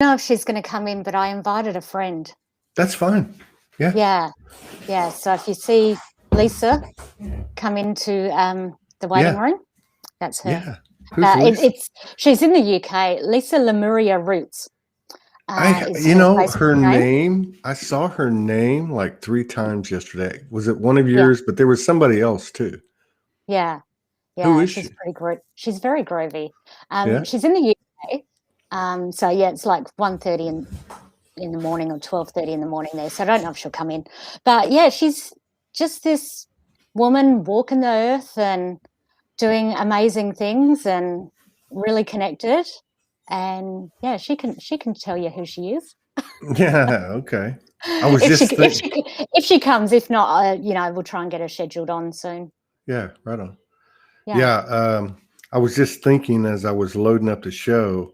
know if she's going to come in, but I invited a friend. That's fine. Yeah. Yeah. So if you see Lisa come into the waiting Yeah. room, that's her. Yeah. Who's Lisa? She's in the UK. Lisa Lemuria Roots is her Her Facebook name. name, I saw her name like 3 times yesterday. Was it one of Yeah. yours? But there was somebody else too. Yeah. Who is She's she? She's very groovy. Yeah. She's in the UK. So yeah, it's like 1:30 in the morning or 12:30 in the morning there. So I don't know if she'll come in. But yeah, she's just this woman walking the earth and doing amazing things and really connected. And yeah, she can tell you who she is. Yeah. Okay. I was just thinking. If she comes, if not, we'll try and get her scheduled on soon. Yeah. Right on. Yeah. Yeah. I was just thinking as I was loading up the show,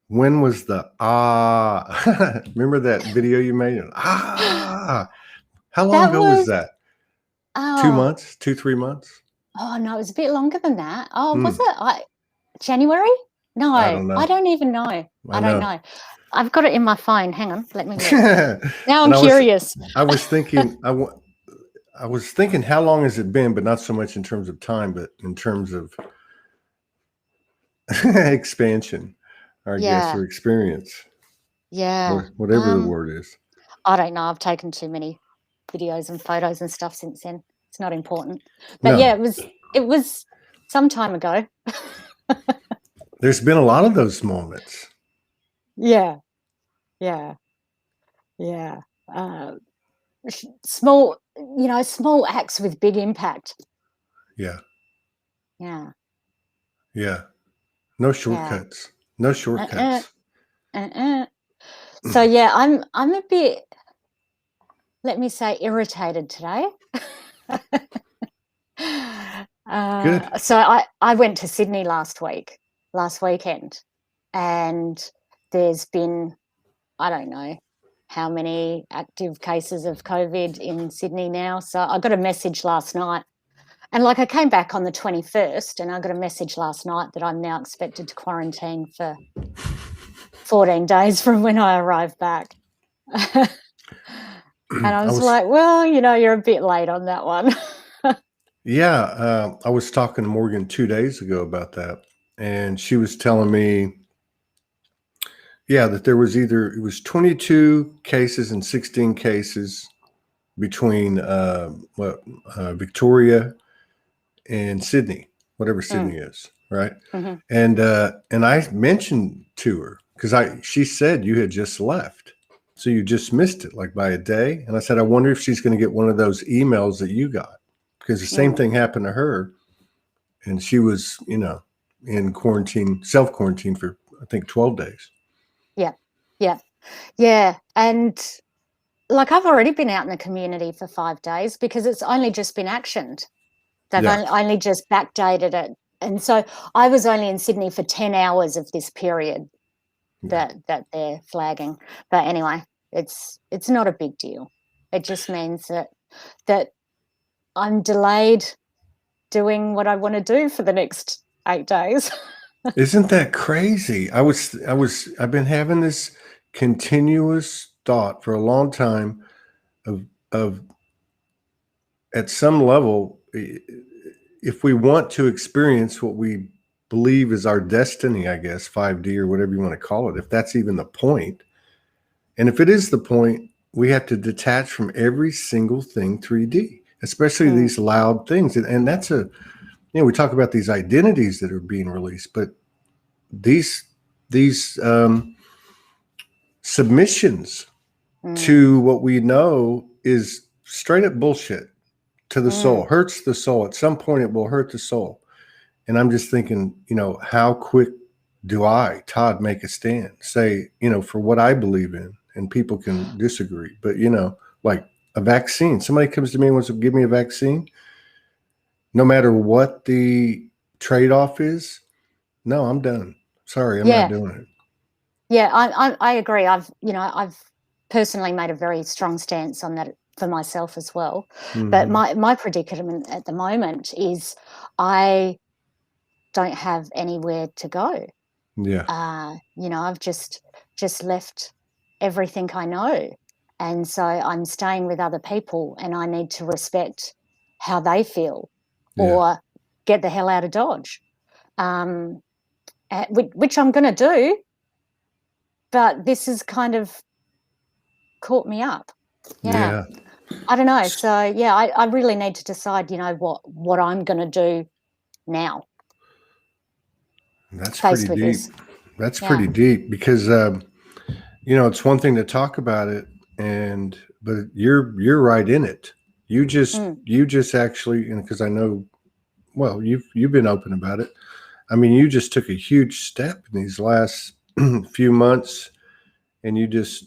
when was the remember that video you made? How long ago was that? 2 months, 3 months? Oh no, it was a bit longer than that. Oh, was Hmm. it January? No, I don't know. I don't even know. I don't know. I've got it in my phone. Hang on, let me look. Now And I'm curious. I was thinking, I was thinking, how long has it been? But not so much in terms of time, but in terms of expansion, I guess, or experience. Yeah. Whatever the word is. I don't know. I've taken too many videos and photos and stuff since then. It's not important. But yeah, it was some time ago. There's been a lot of those moments. Yeah. Small acts with big impact. Yeah. Yeah. No shortcuts. No shortcuts. So yeah, I'm a bit, let me say, irritated today. Good. So I went to Sydney last weekend, and there's been, I don't know how many active cases of COVID in Sydney now. So I got a message last night, and I came back on the 21st, and I got a message last night that I'm now expected to quarantine for 14 days from when I arrived back. And I was like, well, you're a bit late on that one. Yeah. I was talking to Morgan 2 days ago about that, and she was telling me, that there was it was 22 cases and 16 cases between Victoria and Sydney, whatever Sydney is, right? Mm-hmm. And I mentioned to her, because she said you had just left, so you just missed it like by a day. And I said, I wonder if she's going to get one of those emails that you got, because the same thing happened to her, and she was in quarantine, self-quarantine for I think 12 days. Yeah. And I've already been out in the community for 5 days because it's only just been actioned. They've only just backdated it. And so I was only in Sydney for 10 hours of this period that they're flagging. But anyway, it's not a big deal. It just means that I'm delayed doing what I want to do for the next 8 days. Isn't that crazy? I've been having this continuous thought for a long time of at some level, if we want to experience what we believe is our destiny, I guess 5D or whatever you want to call it, if that's even the point, and if it is the point, we have to detach from every single thing 3D, especially these loud things. And that's we talk about these identities that are being released, but these submissions to what we know is straight up bullshit to the soul, hurts the soul. At some point it will hurt the soul. And I'm just thinking, how quick do I, Todd, make a stand, say, for what I believe in, and people can disagree, but like a vaccine, somebody comes to me and wants to give me a vaccine, no matter what the trade-off is, no, I'm done. Sorry, I'm not doing it. Yeah, I agree. I've personally made a very strong stance on that for myself as well. Mm-hmm. But my predicament at the moment is I don't have anywhere to go. Yeah. I've just just left everything I know. And so I'm staying with other people, and I need to respect how they feel or get the hell out of Dodge, which I'm going to do. But this has kind of caught me up. Yeah. I don't know. So, yeah, I really need to decide, what I'm going to do now. That's pretty deep. This. That's pretty deep because, it's one thing to talk about it, but you're right in it. You just actually, and because I know, well, you've been open about it. I mean, you just took a huge step in these last few months, and you just,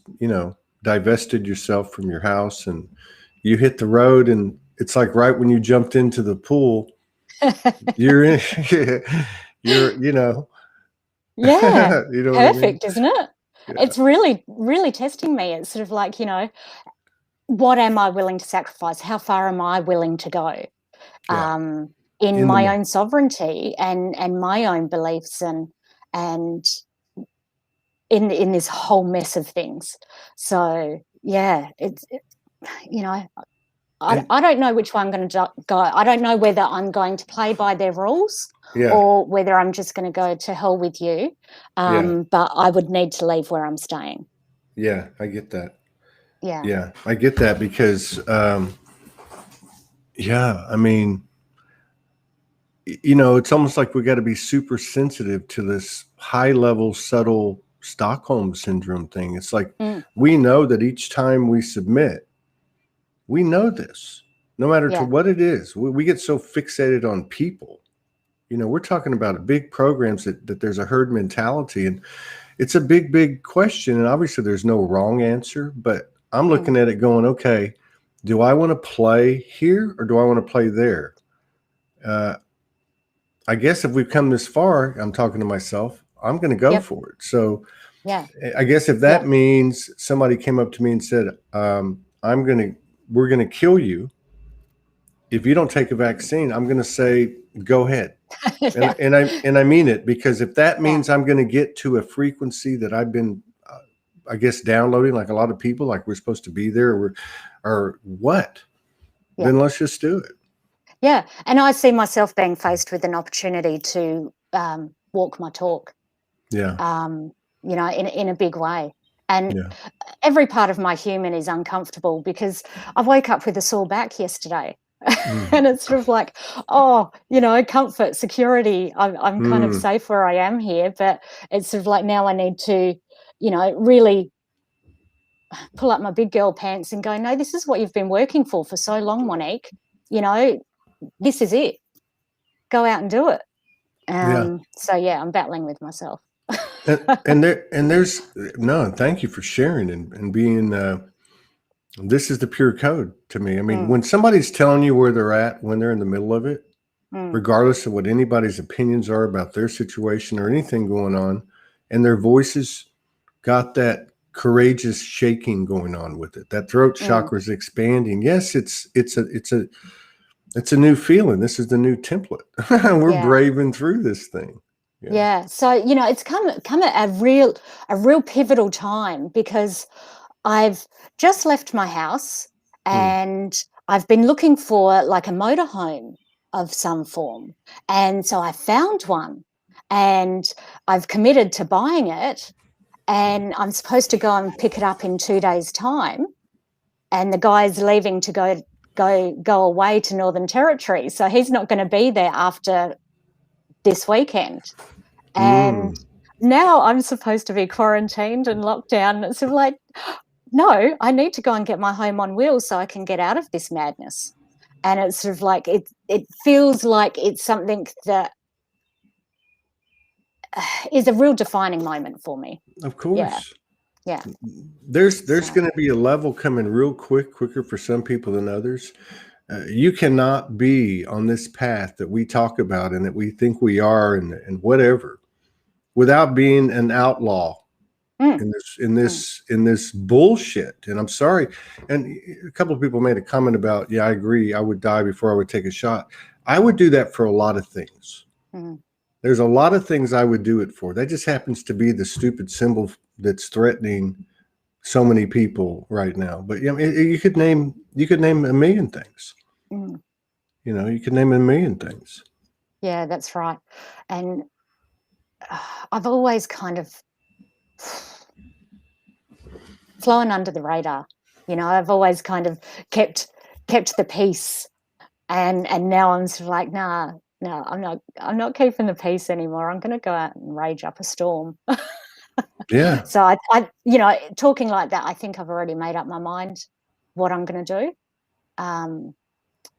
divested yourself from your house, and you hit the road, and it's like right when you jumped into the pool, you're in, you're, Yeah. you know Perfect, what I mean? isn't it? Yeah. It's really, really testing me. It's sort of like, what am I willing to sacrifice? How far am I willing to go? In my own sovereignty and my own beliefs and in this whole mess of things. So yeah, I don't know which way I'm going to go. I don't know whether I'm going to play by their rules or whether I'm just going to go to hell with you. But I would need to leave where I'm staying. Yeah, I get that. Yeah, I get that because, I mean, it's almost like we got to be super sensitive to this high level, subtle Stockholm syndrome thing. It's like we know that each time we submit, we know this, no matter to what it is. We get so fixated on people. We're talking about big programs that there's a herd mentality, and it's a big, big question. And obviously there's no wrong answer, but I'm looking at it going, okay, do I want to play here or do I want to play there? I guess if we've come this far, I'm talking to myself, I'm going to go for it. So I guess if that means somebody came up to me and said, we're going to kill you if you don't take a vaccine, I'm going to say, go ahead. And I mean it, because if that means I'm going to get to a frequency that I've been, I guess, downloading like a lot of people, like we're supposed to be there or what, then let's just do it. Yeah. And I see myself being faced with an opportunity to walk my talk. Yeah. In a big way. And every part of my human is uncomfortable because I woke up with a sore back yesterday. And it's sort of like, comfort, security. I'm kind of safe where I am here, but it's sort of like now I need to, really pull up my big girl pants and go, no, this is what you've been working for so long, Monique. This is it. Go out and do it. So I'm battling with myself. and there's thank you for sharing and being this is the pure code to me. I mean, when somebody's telling you where they're at when they're in the middle of it, regardless of what anybody's opinions are about their situation or anything going on, and their voices got that courageous shaking going on with it, that throat chakra is expanding. Yes, it's a new feeling. This is the new template. We're braving through this thing. Yeah. So, it's come at a real pivotal time because I've just left my house and I've been looking for like a motorhome of some form. And so I found one and I've committed to buying it, and I'm supposed to go and pick it up in 2 days' time. And the guy's leaving to go away to Northern Territory. So he's not going to be there after this weekend. And now I'm supposed to be quarantined and locked down. It's sort of like, no, I need to go and get my home on wheels so I can get out of this madness. And it's sort of like, it feels like it's something that is a real defining moment for me. Of course. Yeah. There's going to be a level coming real quicker for some people than others. You cannot be on this path that we talk about and that we think we are and whatever without being an outlaw in this bullshit. And I'm sorry. And a couple of people made a comment about, I agree, I would die before I would take a shot. I would do that for a lot of things. There's a lot of things I would do it for. That just happens to be the stupid symbol that's threatening so many people right now. But you could name a million things. Mm. You could name a million things. Yeah, that's right. And I've always kind of flown under the radar. I've always kind of kept the peace, and now I'm sort of like, nah, no, I'm not keeping the peace anymore. I'm going to go out and rage up a storm. Yeah. So I, talking like that, I think I've already made up my mind what I'm going to do.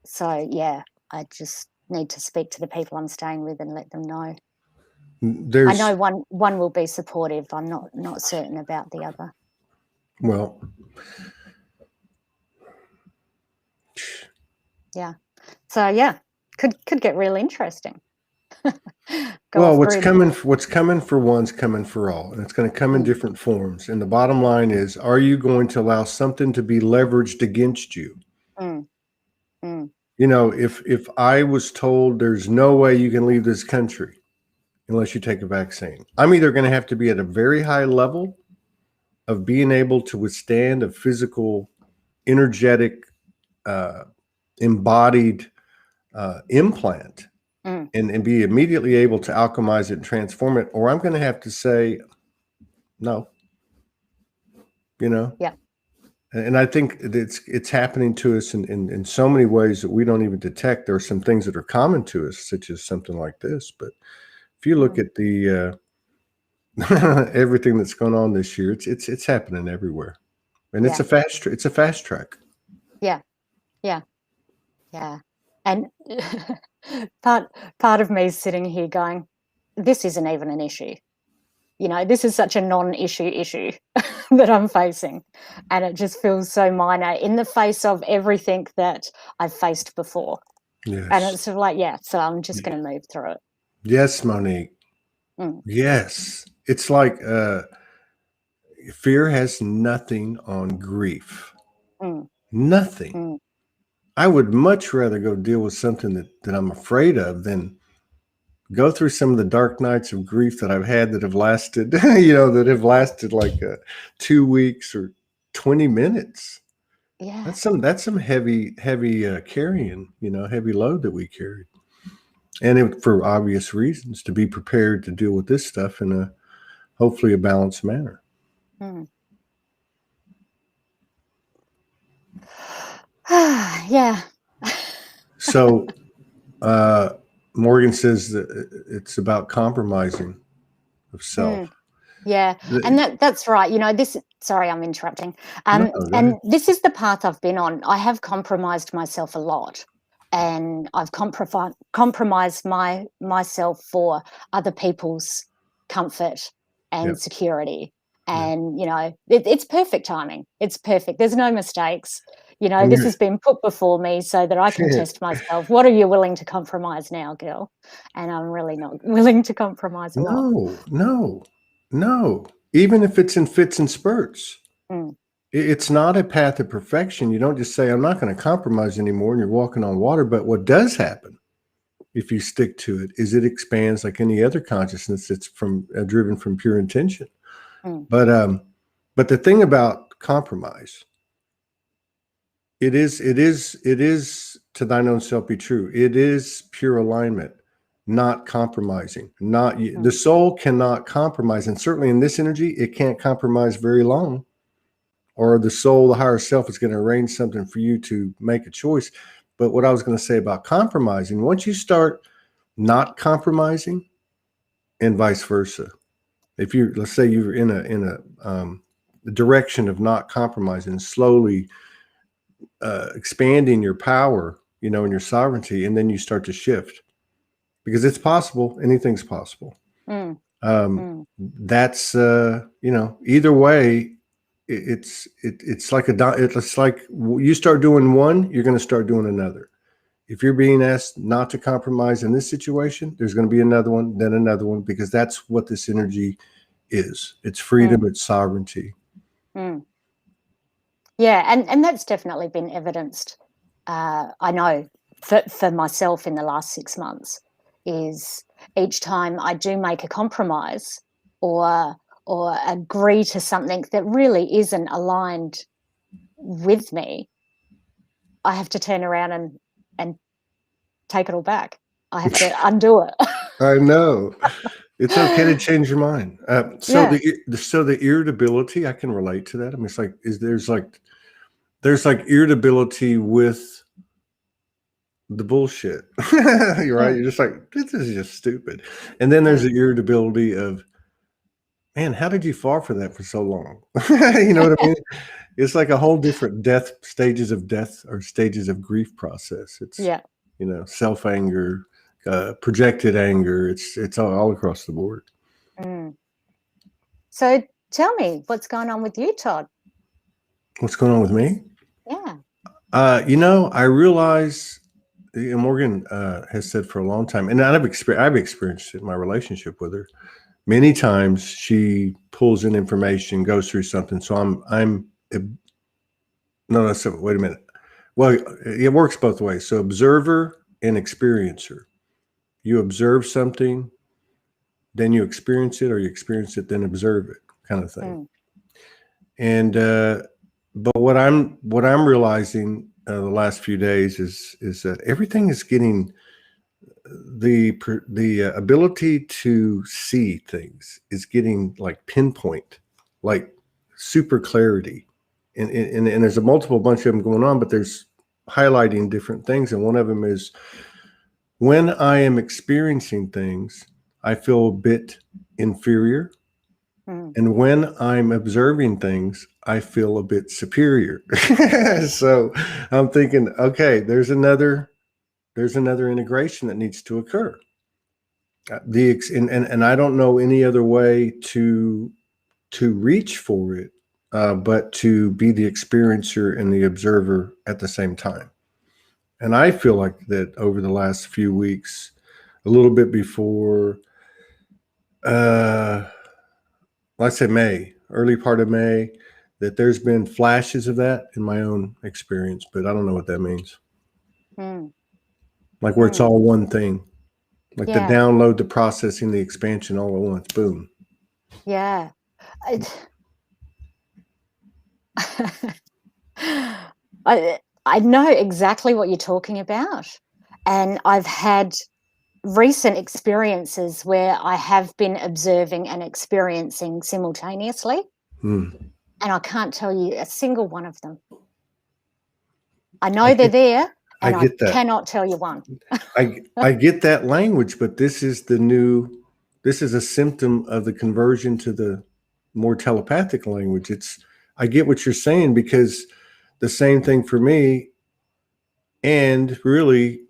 So yeah, I just need to speak to the people I'm staying with and let them know. I know one will be supportive. I'm not certain about the other. Well, yeah. So yeah, could get real interesting. Well, what's coming for one's coming for all, and it's going to come in Mm. different forms. And the bottom line is, are you going to allow something to be leveraged against you? Mm. Mm. If I was told there's no way you can leave this country unless you take a vaccine, I'm either going to have to be at a very high level of being able to withstand a physical, energetic, embodied implant and be immediately able to alchemize it and transform it, or I'm going to have to say no. Yeah. And I think it's happening to us in so many ways that we don't even detect. There are some things that are common to us, such as something like this. But if you look at the everything that's going on this year, it's happening everywhere, and it's a fast track. Yeah. And part of me is sitting here going, this isn't even an issue. This is such a non-issue that I'm facing, and it just feels so minor in the face of everything that I've faced before. Yes. And it's sort of like, so I'm just going to move through it. Yes, Monique. Yes. It's like fear has nothing on grief. Nothing. I would much rather go deal with something that I'm afraid of than go through some of the dark nights of grief that I've had that have lasted, like 2 weeks or 20 minutes. Yeah. That's some heavy carrying, heavy load that we carried. And for obvious reasons, to be prepared to deal with this stuff in a hopefully a balanced manner. Yeah. So Morgan says that it's about compromising of self. Yeah. And that's right. Sorry, I'm interrupting. No, and this is the path I've been on. I have compromised myself a lot, and I've compromised myself for other people's comfort and security. And, it's perfect timing. It's perfect. There's no mistakes. This has been put before me so that I can test myself. What are you willing to compromise now, girl? And I'm really not willing to compromise a lot. No. Even if it's in fits and spurts, it's not a path of perfection. You don't just say, I'm not going to compromise anymore, and you're walking on water. But what does happen, if you stick to it, is it expands like any other consciousness that's driven from pure intention. But the thing about compromise, it is to thine own self be true. It is pure alignment, not compromising. The soul cannot compromise, and certainly in this energy, it can't compromise very long. Or the soul, the higher self, is going to arrange something for you to make a choice. But what I was going to say about compromising, once you start not compromising, and vice versa, let's say you're in a direction of not compromising, slowly expanding your power, and your sovereignty, and then you start to shift, because it's possible. Anything's possible. That's either way. It's like it's like you start doing one, you're going to start doing another. If you're being asked not to compromise in this situation, there's going to be another one, then another one, because that's what this energy is. It's freedom, it's sovereignty. Yeah, and that's definitely been evidenced. I know for myself in the last 6 months, is each time I do make a compromise or or agree to something that really isn't aligned with me, I have to turn around and take it all back. I have to undo it. I know. It's okay to change your mind. So Yeah. the irritability, I can relate to that. I mean, it's like there's like irritability with the bullshit. You're right. You're just like, this is just stupid. And then there's the irritability of, man, how did you fall for that for so long? You know what I mean? It's like a whole different stages of death or stages of grief process. It's, you know, self-anger, projected anger. It's all across the board. So tell me, what's going on with you, Todd? What's going on with me? Yeah. You know, I realize, and Morgan has said for a long time, and I've experienced it in my relationship with her. Many times she pulls in information, goes through something. So wait a minute. Well, it works both ways. So observer and experiencer. You observe something, then you experience it, or you experience it, then observe it, kind of thing. And but what I'm realizing the last few days is that everything is getting the ability to see things is getting like pinpoint, like super clarity, and there's a multiple bunch of them going on, but there's highlighting different things, and one of them is when I am experiencing things, I feel a bit inferior. And when I'm observing things, I feel a bit superior. So I'm thinking, okay, there's another integration that needs to occur. And I don't know any other way to reach for it, but to be the experiencer and the observer at the same time. And I feel like that over the last few weeks, a little bit before, let's say May, early part of May, that there's been flashes of that in my own experience, but I don't know what that means. Like where it's all one thing, like the download, the processing, the expansion all at once, boom. Yeah. I know exactly what you're talking about. And I've had recent experiences where I have been observing and experiencing simultaneously. And I can't tell you a single one of them. I know they're there, and I cannot tell you one. I get that language, but this is a symptom of the conversion to the more telepathic language. I get what you're saying, because the same thing for me, and really,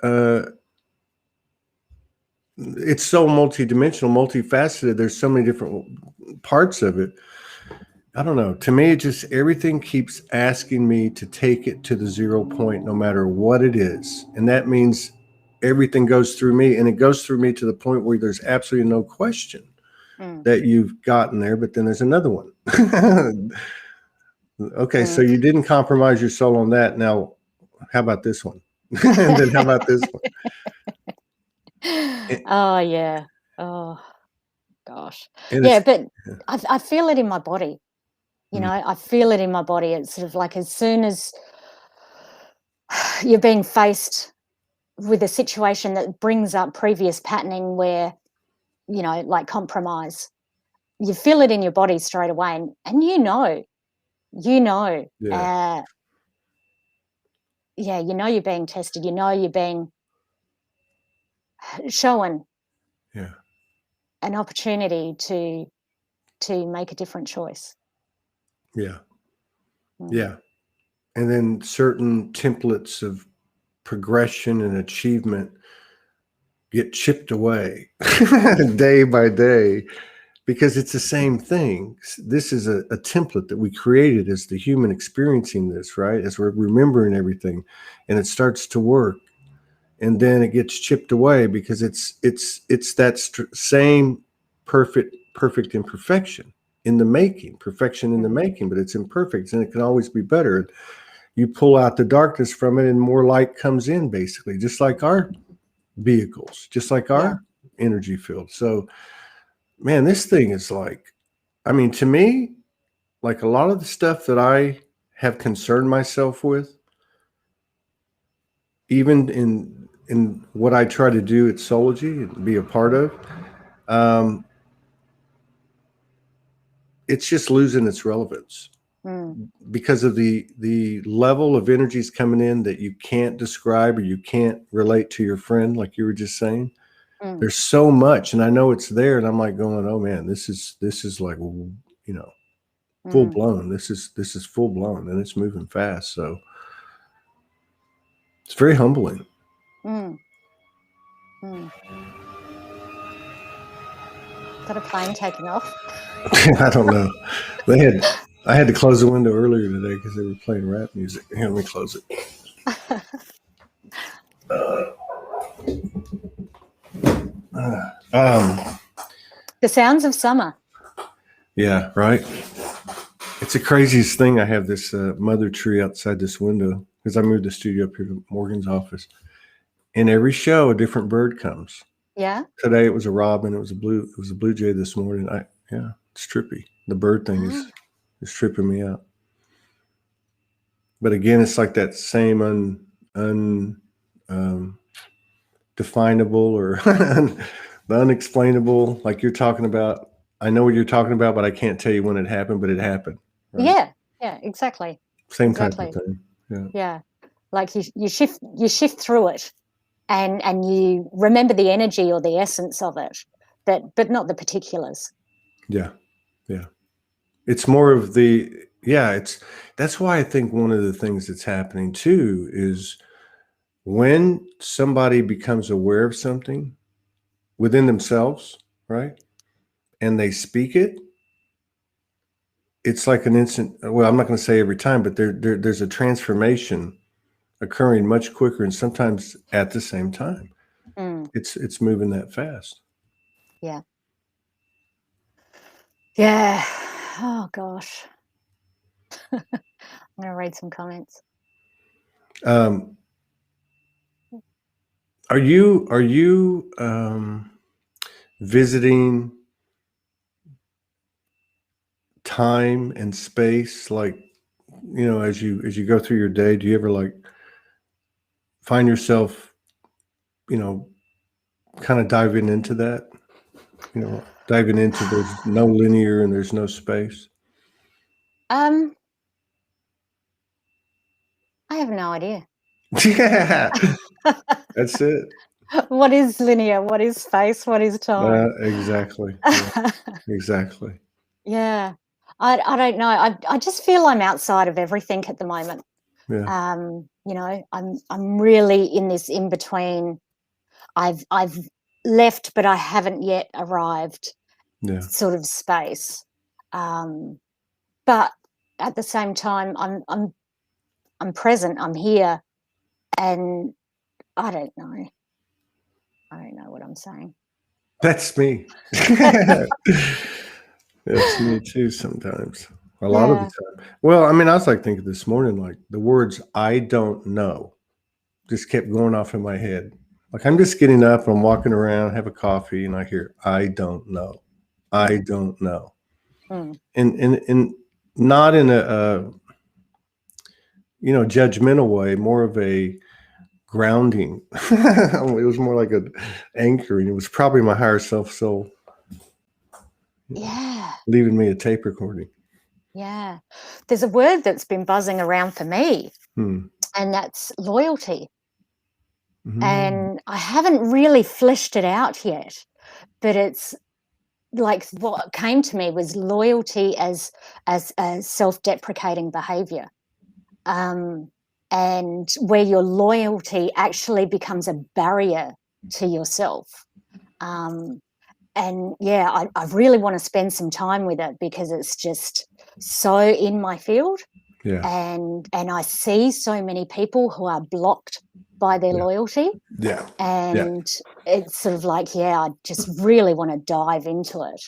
it's so multidimensional, multifaceted. There's so many different parts of it. I don't know. To me, it just, everything keeps asking me to take it to the 0 point, no matter what it is. And that means everything goes through me, and it goes through me to the point where there's absolutely no question that you've gotten there, but then there's another one. Okay. So you didn't compromise your soul on that. Now, how about this one? And then how about this one? Oh, yeah. Oh, gosh. Yeah, but I feel it in my body. You know, I feel it in my body. It's sort of like as soon as you're being faced with a situation that brings up previous patterning where, you know, like compromise, you feel it in your body straight away. And you know, you know you're being tested. You know you're being shown an opportunity to make a different choice. Yeah. And then certain templates of progression and achievement get chipped away day by day, because it's the same thing. This is a template that we created as the human experiencing this, right? As we're remembering everything, and it starts to work, and then it gets chipped away because it's that same perfect imperfection in the making, perfection in the making, but it's imperfect, and it can always be better. You pull out the darkness from it, and more light comes in, basically, just like our vehicles, just like our energy field. So, man, this thing is like, I mean, to me, like a lot of the stuff that I have concerned myself with, even in what I try to do at Soulogy and be a part of, it's just losing its relevance because of the level of energies coming in that you can't describe or you can't relate to your friend, like you were just saying. There's so much, and I know it's there, and I'm like going, oh man, this is like, you know, full blown. This is full blown, and it's moving fast. So it's very humbling. Is that a plane taking off? I don't know. I had to close the window earlier today because they were playing rap music. Here, let me close it. The sounds of summer. Yeah, right. It's the craziest thing. I have this mother tree outside this window because I moved the studio up here to Morgan's office. In every show, a different bird comes. Yeah. Today it was a robin. It was a blue jay this morning. It's trippy. The bird thing is tripping me out. But again, it's like that same definable or the unexplainable, like you're talking about. I know what you're talking about, but I can't tell you when it happened, but it happened. Right? Yeah, exactly. Same type of thing. Yeah. Like you shift through it and you remember the energy or the essence of it, but not the particulars. Yeah. It's more of that's why I think one of the things that's happening too is when somebody becomes aware of something within themselves, right? And they speak it, it's like an instant, well, I'm not going to say every time, but there's a transformation occurring much quicker and sometimes at the same time. It's moving that fast. Yeah. Yeah. Oh gosh. I'm going to read some comments. Are you visiting time and space, like, you know, as you go through your day? Do you ever like find yourself, you know, kind of diving into that, you know, diving into there's no linear and there's no space? I have no idea. Yeah, that's it. What is linear? What is space? What is time? Exactly. Exactly. Yeah. I don't know. I just feel I'm outside of everything at the moment. Yeah. You know, I'm really in this in between. I've left, but I haven't yet arrived. Yeah. Sort of space. But at the same time, I'm present. I'm here, and I don't know. I don't know what I'm saying. That's me. That's me too sometimes. A lot of the time. Well, I mean, I was like thinking this morning, like the words "I don't know" just kept going off in my head. Like I'm just getting up, I'm walking around, have a coffee, and I hear "I don't know, I don't know," and not in a you know, judgmental way, more of a grounding. It was more like an anchoring. It was probably my higher self soul. Yeah. Leaving me a tape recording. Yeah. There's a word that's been buzzing around for me, and that's loyalty. And I haven't really fleshed it out yet, but it's like what came to me was loyalty as a self-deprecating behavior. And where your loyalty actually becomes a barrier to yourself. And yeah, I really want to spend some time with it because it's just so in my field. Yeah. And I see so many people who are blocked by their loyalty. Yeah. And it's sort of like, I just really want to dive into it.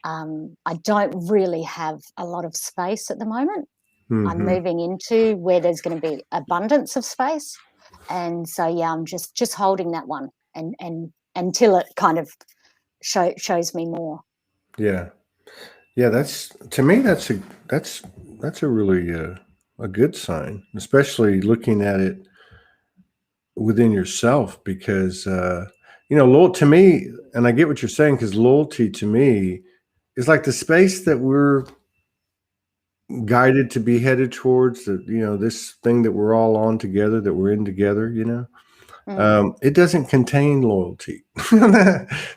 I don't really have a lot of space at the moment. I'm moving into where there's going to be abundance of space. And so, I'm just holding that one and until it kind of shows me more. Yeah. Yeah, to me, that's a really a good sign, especially looking at it within yourself, because to me, and I get what you're saying, because loyalty to me is like the space that we're guided to be headed towards, that this thing that we're all on together, that we're in together. It doesn't contain loyalty.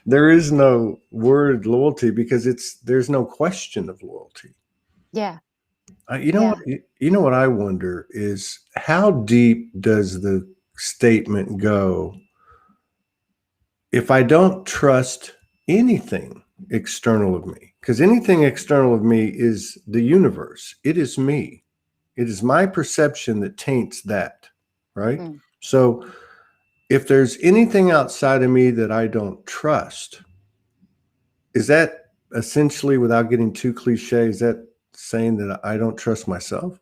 There is no word loyalty, because there's no question of loyalty. Yeah. What I wonder is, how deep does the statement go if I don't trust anything external of me? Because anything external of me is the universe. It is me. It is my perception that taints that, right? So if there's anything outside of me that I don't trust, is that essentially, without getting too cliche, is that saying that I don't trust myself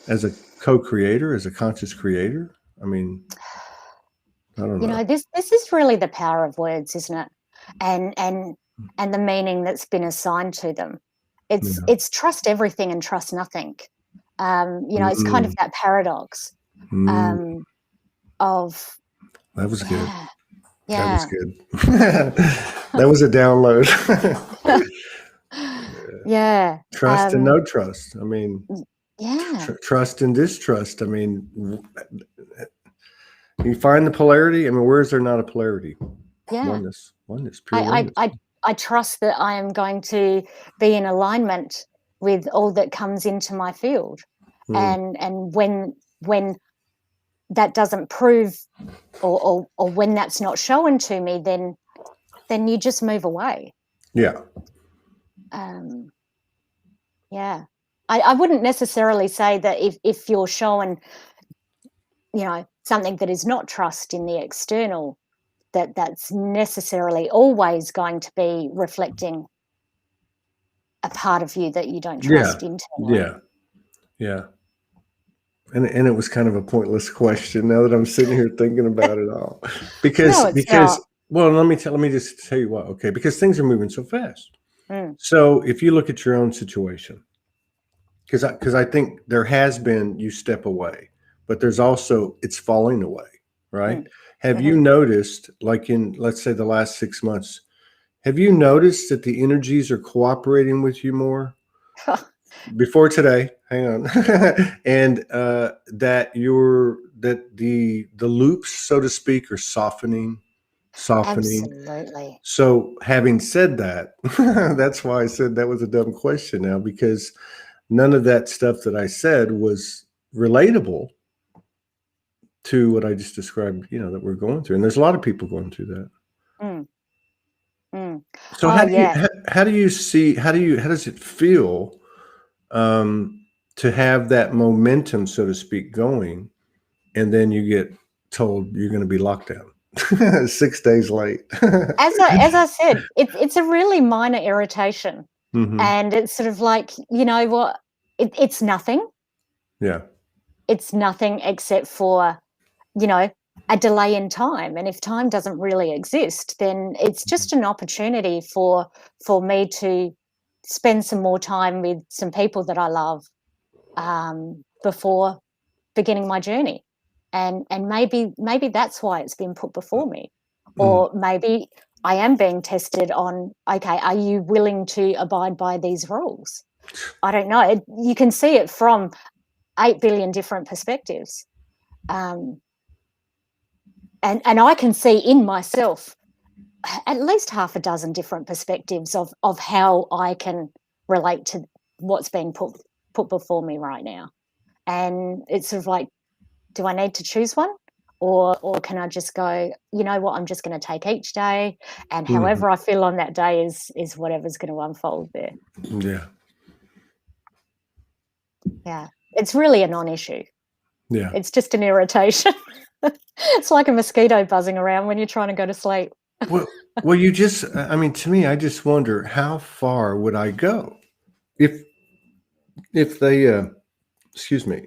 as a co-creator, as a conscious creator? I mean, I don't know. This is really the power of words, isn't it? And the meaning that's been assigned to them. It's trust everything and trust nothing. It's kind of that paradox of. That was good. Yeah. That was good. That was a download. Yeah. Trust and no trust. I mean, trust and distrust. I mean, you find the polarity. I mean, where is there not a polarity? Yeah. Oneness, pure oneness. I trust that I am going to be in alignment with all that comes into my field. And when that doesn't prove, or when that's not shown to me, then you just move away. Yeah. Yeah. I wouldn't necessarily say that if you're shown, something that is not trust in the external, that's necessarily always going to be reflecting a part of you that you don't trust internally. Yeah. And it was kind of a pointless question, now that I'm sitting here thinking about it all. Because well, let me just tell you what, okay, because things are moving so fast. So if you look at your own situation, because I think there has been, you step away, but there's also, it's falling away, right? Have you noticed, like in, let's say, the last 6 months, have you noticed that the energies are cooperating with you more? Before today, hang on, and that the loops, so to speak, are softening. Absolutely. So having said that, that's why I said that was a dumb question now, because none of that stuff that I said was relatable to what I just described, that we're going through. And there's a lot of people going through that. So how does it feel to have that momentum, so to speak, going, and then you get told you're going to be locked down 6 days late? As I said, it's a really minor irritation, and it's sort of like, what, it's nothing. Yeah, it's nothing except for a delay in time, and if time doesn't really exist, then it's just an opportunity for me to spend some more time with some people that I love before beginning my journey, and maybe that's why it's been put before me, or maybe I am being tested on, okay, are you willing to abide by these rules? I don't know. You can see it from 8 billion different perspectives, and I can see in myself at least half a dozen different perspectives of how I can relate to what's being put before me right now. And it's sort of like, do I need to choose one, or can I just go, you know what, I'm just going to take each day, and however I feel on that day is whatever's going to unfold there. Yeah, it's really a non-issue. Yeah, it's just an irritation. It's like a mosquito buzzing around when you're trying to go to sleep. Well, to me, I just wonder, how far would I go if they, excuse me,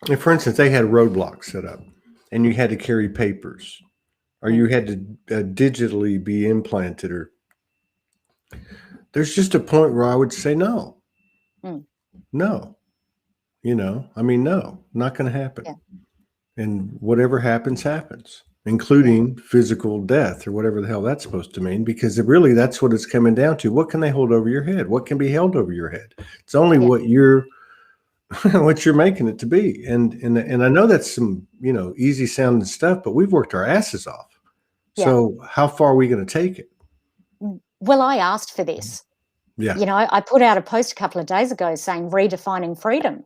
if, for instance, they had roadblocks set up and you had to carry papers, or you had to digitally be implanted, or there's just a point where I would say no. Mm. No. No, not going to happen. Yeah. And whatever happens, happens, including physical death or whatever the hell that's supposed to mean, because really that's what it's coming down to. What can they hold over your head? What can be held over your head? It's only what you're making it to be. And I know that's some, easy sounding stuff, but we've worked our asses off. So how far are we going to take it? Well, I asked for this. Yeah. I put out a post a couple of days ago saying redefining freedom.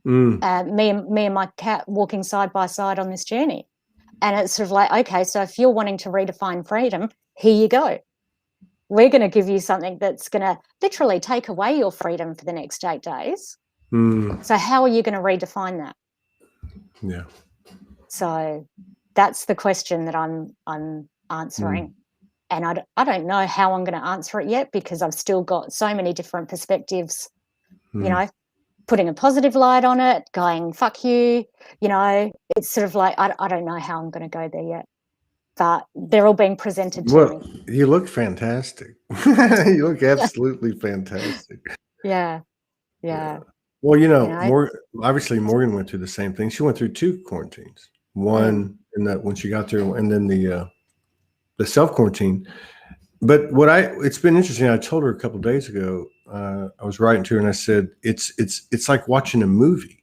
Me and my cat walking side by side on this journey. And it's sort of like, okay, so if you're wanting to redefine freedom, here you go. We're going to give you something that's going to literally take away your freedom for the next 8 days. So how are you going to redefine that? Yeah. So that's the question that I'm answering. And I don't know how I'm going to answer it yet, because I've still got so many different perspectives, putting a positive light on it, going, fuck you, it's sort of like, I don't know how I'm going to go there yet, but they're all being presented to me. You look fantastic. You look absolutely fantastic. Yeah. Well, obviously Morgan went through the same thing. She went through 2 quarantines. One in that when she got through, and then the self-quarantine. But it's been interesting. I told her a couple of days ago, I was writing to her and I said, it's like watching a movie,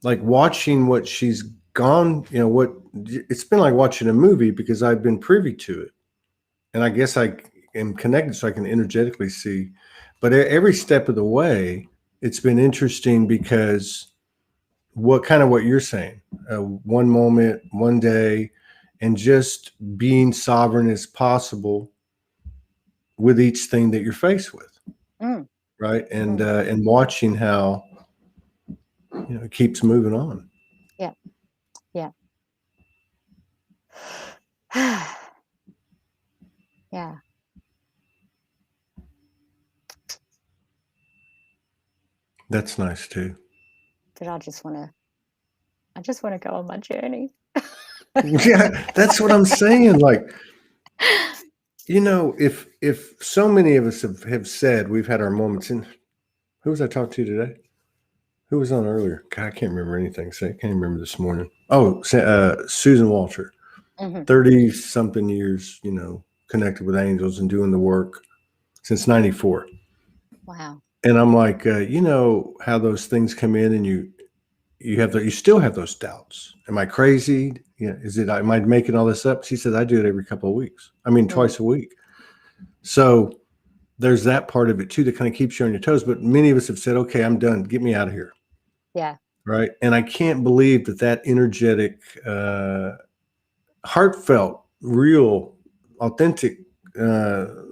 like watching what she's gone, it's been like watching a movie, because I've been privy to it. And I guess I am connected so I can energetically see, but every step of the way, it's been interesting, because what you're saying, one moment, one day, and just being sovereign as possible with each thing that you're faced with. Right. And watching how, it keeps moving on. Yeah. Yeah. That's nice too. But I just want to go on my journey. Yeah, that's what I'm saying. Like, if so many of us have said we've had our moments, and who was I talking to today? Who was on earlier? God, I can't remember anything. I can't remember this morning. Oh, Susan Walter, 30 something years, connected with angels and doing the work since 94. Wow. And I'm like, how those things come in, and you still have those doubts. Am I crazy? Am I making all this up? She said, I do it every couple of weeks. I mean, twice a week. So there's that part of it too, that kind of keeps you on your toes. But many of us have said, okay, I'm done. Get me out of here. Yeah. Right. And I can't believe that energetic, heartfelt, real, authentic,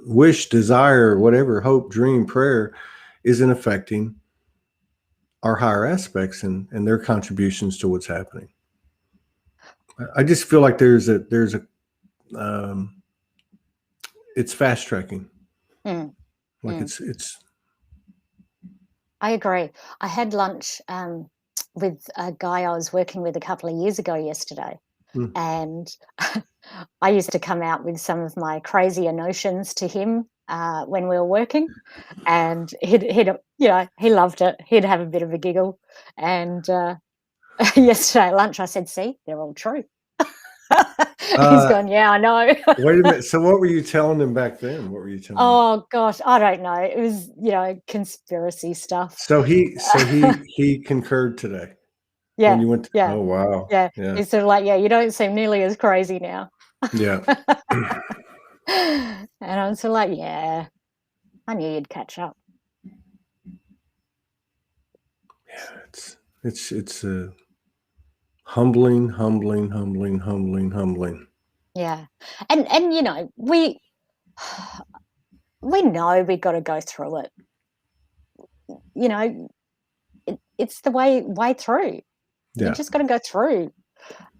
wish, desire, whatever, hope, dream, prayer isn't affecting our higher aspects and their contributions to what's happening. I just feel like there's a it's fast tracking. It's. I agree. I had lunch with a guy I was working with a couple of years ago yesterday, and I used to come out with some of my crazier notions to him when we were working, and he loved it. He'd have a bit of a giggle, and yesterday at lunch I said, "See, they're all true." He's gone, yeah, I know. Wait a minute. So what were you telling him back then? What were you telling him? Oh gosh, I don't know. It was, conspiracy stuff. So he concurred today. Yeah. When you went to, yeah. Oh wow. Yeah. He's sort of like, yeah, you don't seem nearly as crazy now. Yeah. And I'm sort of like, yeah, I knew you'd catch up. Yeah, it's humbling. Yeah. And we know we got to go through it. It's the way through. Yeah. You just got to go through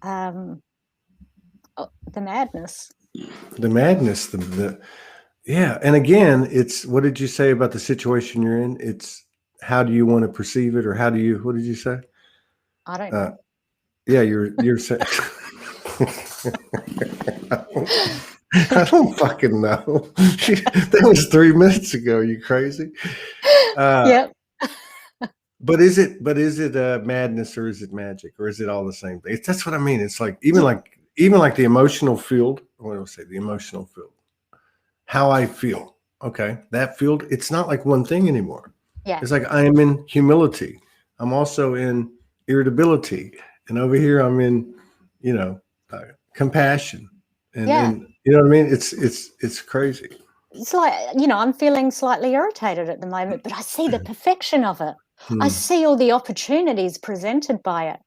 the madness. The madness, yeah. And again, it's, what did you say about the situation you're in? It's, how do you want to perceive it, or what did you say? I don't know. Yeah, you're saying. I don't fucking know. That was 3 minutes ago. You crazy? Yep. But is it madness, or is it magic, or is it all the same thing? That's what I mean. It's like even like the emotional field. What do I say? The emotional field. How I feel. Okay, that field. It's not like one thing anymore. Yeah. It's like I am in humility. I'm also in irritability, and over here I'm in, compassion, and you know what I mean. It's crazy. It's like, I'm feeling slightly irritated at the moment, but I see the perfection of it. I see all the opportunities presented by it.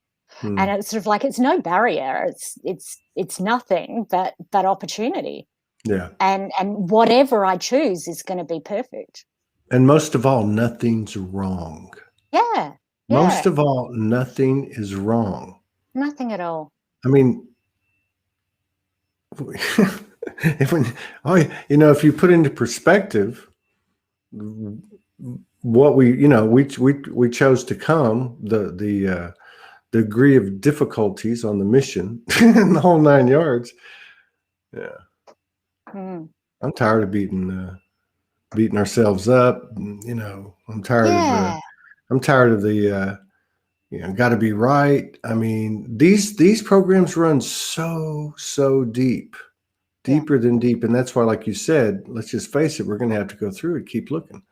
And it's sort of like, it's no barrier. It's nothing but that opportunity. Yeah. And whatever I choose is going to be perfect. And most of all, nothing's wrong. Yeah. Most of all, nothing is wrong. Nothing at all. I mean, if you put into perspective what we chose to come, the degree of difficulties on the mission and the whole 9 yards. Yeah. I'm tired of beating ourselves up. I'm tired of the got to be right. I mean, these programs run so deep, deeper than deep. And that's why, like you said, let's just face it, we're going to have to go through it, keep looking.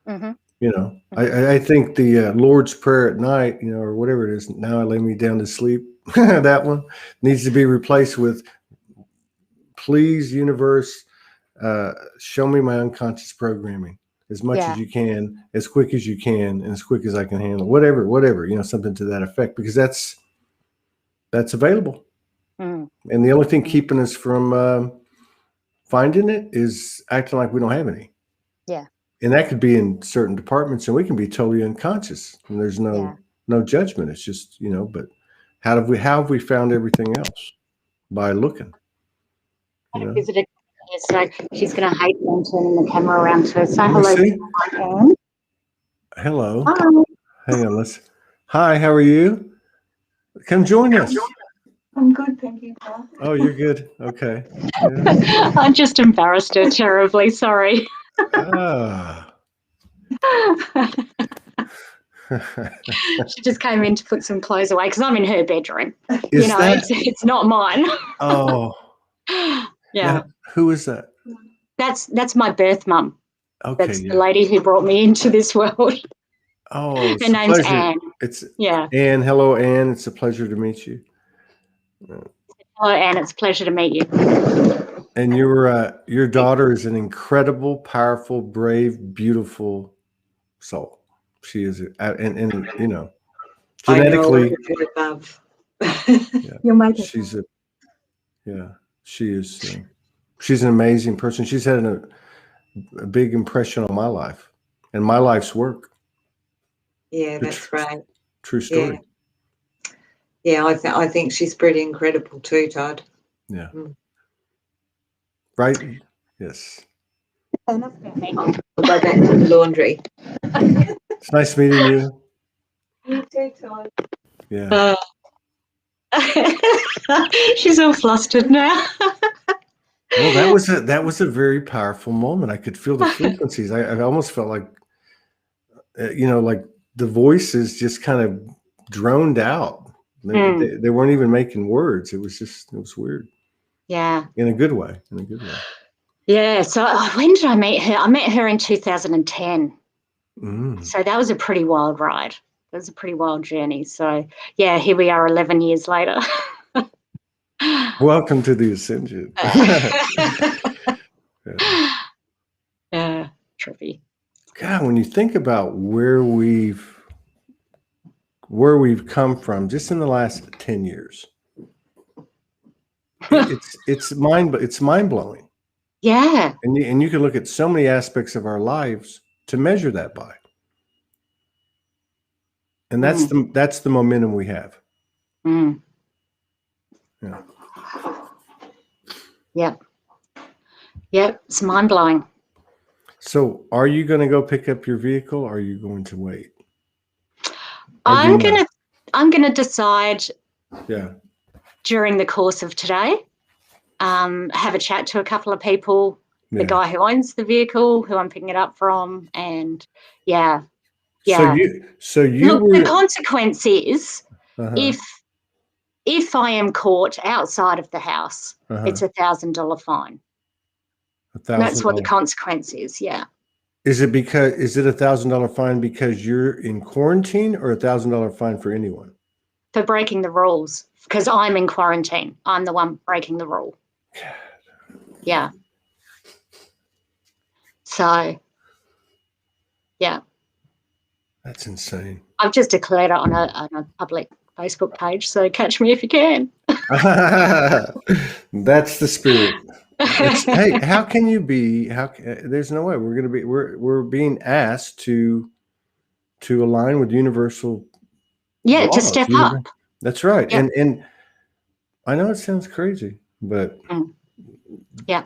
I think the Lord's Prayer at night, or whatever it is, now I lay me down to sleep, that one needs to be replaced with, please, universe, show me my unconscious programming as much as you can, as quick as you can, and as quick as I can handle, whatever, something to that effect, because that's available. And the only thing keeping us from finding it is acting like we don't have any. Yeah. And that could be in certain departments, and we can be totally unconscious, and there's no judgment. It's just, but how have we found everything else? By looking. Visited yesterday. She's going to hate me turning the camera around to her. Say hello. Hello. Hi. Hang on. Hi, how are you? Come join us. I'm good, thank you. Oh, you're good. Okay. Yeah. I just embarrassed her terribly. Sorry. She just came in to put some clothes away because I'm in her bedroom. It's not mine. Oh. Yeah. Now, who is that? That's my birth mum. Okay. That's the lady who brought me into this world. Oh, her name's pleasure. Anne. Anne. Hello, Anne. It's a pleasure to meet you. Hello, Anne. It's a pleasure to meet you. And your daughter is an incredible, powerful, brave, beautiful soul. She is, and genetically, You'll make it. She is. She's an amazing person. She's had a big impression on my life and my life's work. Yeah, that's right. True story. Yeah, I think she's pretty incredible too, Todd. Yeah. Right? Yes. I'll go back to the laundry. It's nice meeting you. You too, Todd. Yeah. She's all flustered now. Well, that was a very powerful moment. I could feel the frequencies. I almost felt like, like the voices just kind of droned out. They weren't even making words. It was weird. Yeah. In a good way. Yeah. So when did I meet her? I met her in 2010. So that was a pretty wild ride. It was a pretty wild journey. So yeah, here we are 11 years later. Welcome to the ascension. Yeah, trippy. God, when you think about where we've come from just in the last 10 years, it's mind blowing. Yeah. And you can look at so many aspects of our lives to measure that by. And that's the momentum we have. Yeah. Yep. Yep. It's mind blowing. So are you going to go pick up your vehicle, or are you going to wait? I'm gonna decide during the course of today. have a chat to a couple of people, the guy who owns the vehicle, who I'm picking it up from, and So you Look, were the consequence is if I am caught outside of the house, it's $1,000 fine. That's what the consequence is. Yeah. Is it $1,000 fine because you're in quarantine, or $1,000 fine for anyone? For breaking the rules, because I'm in quarantine. I'm the one breaking the rule. Yeah. So, yeah. That's insane. I've just declared it on a public Facebook page, so catch me if you can. That's the spirit. Hey, how can you be? There's no way we're being asked to align with universal laws. To step up. That's right. Yeah. And I know it sounds crazy, but yeah.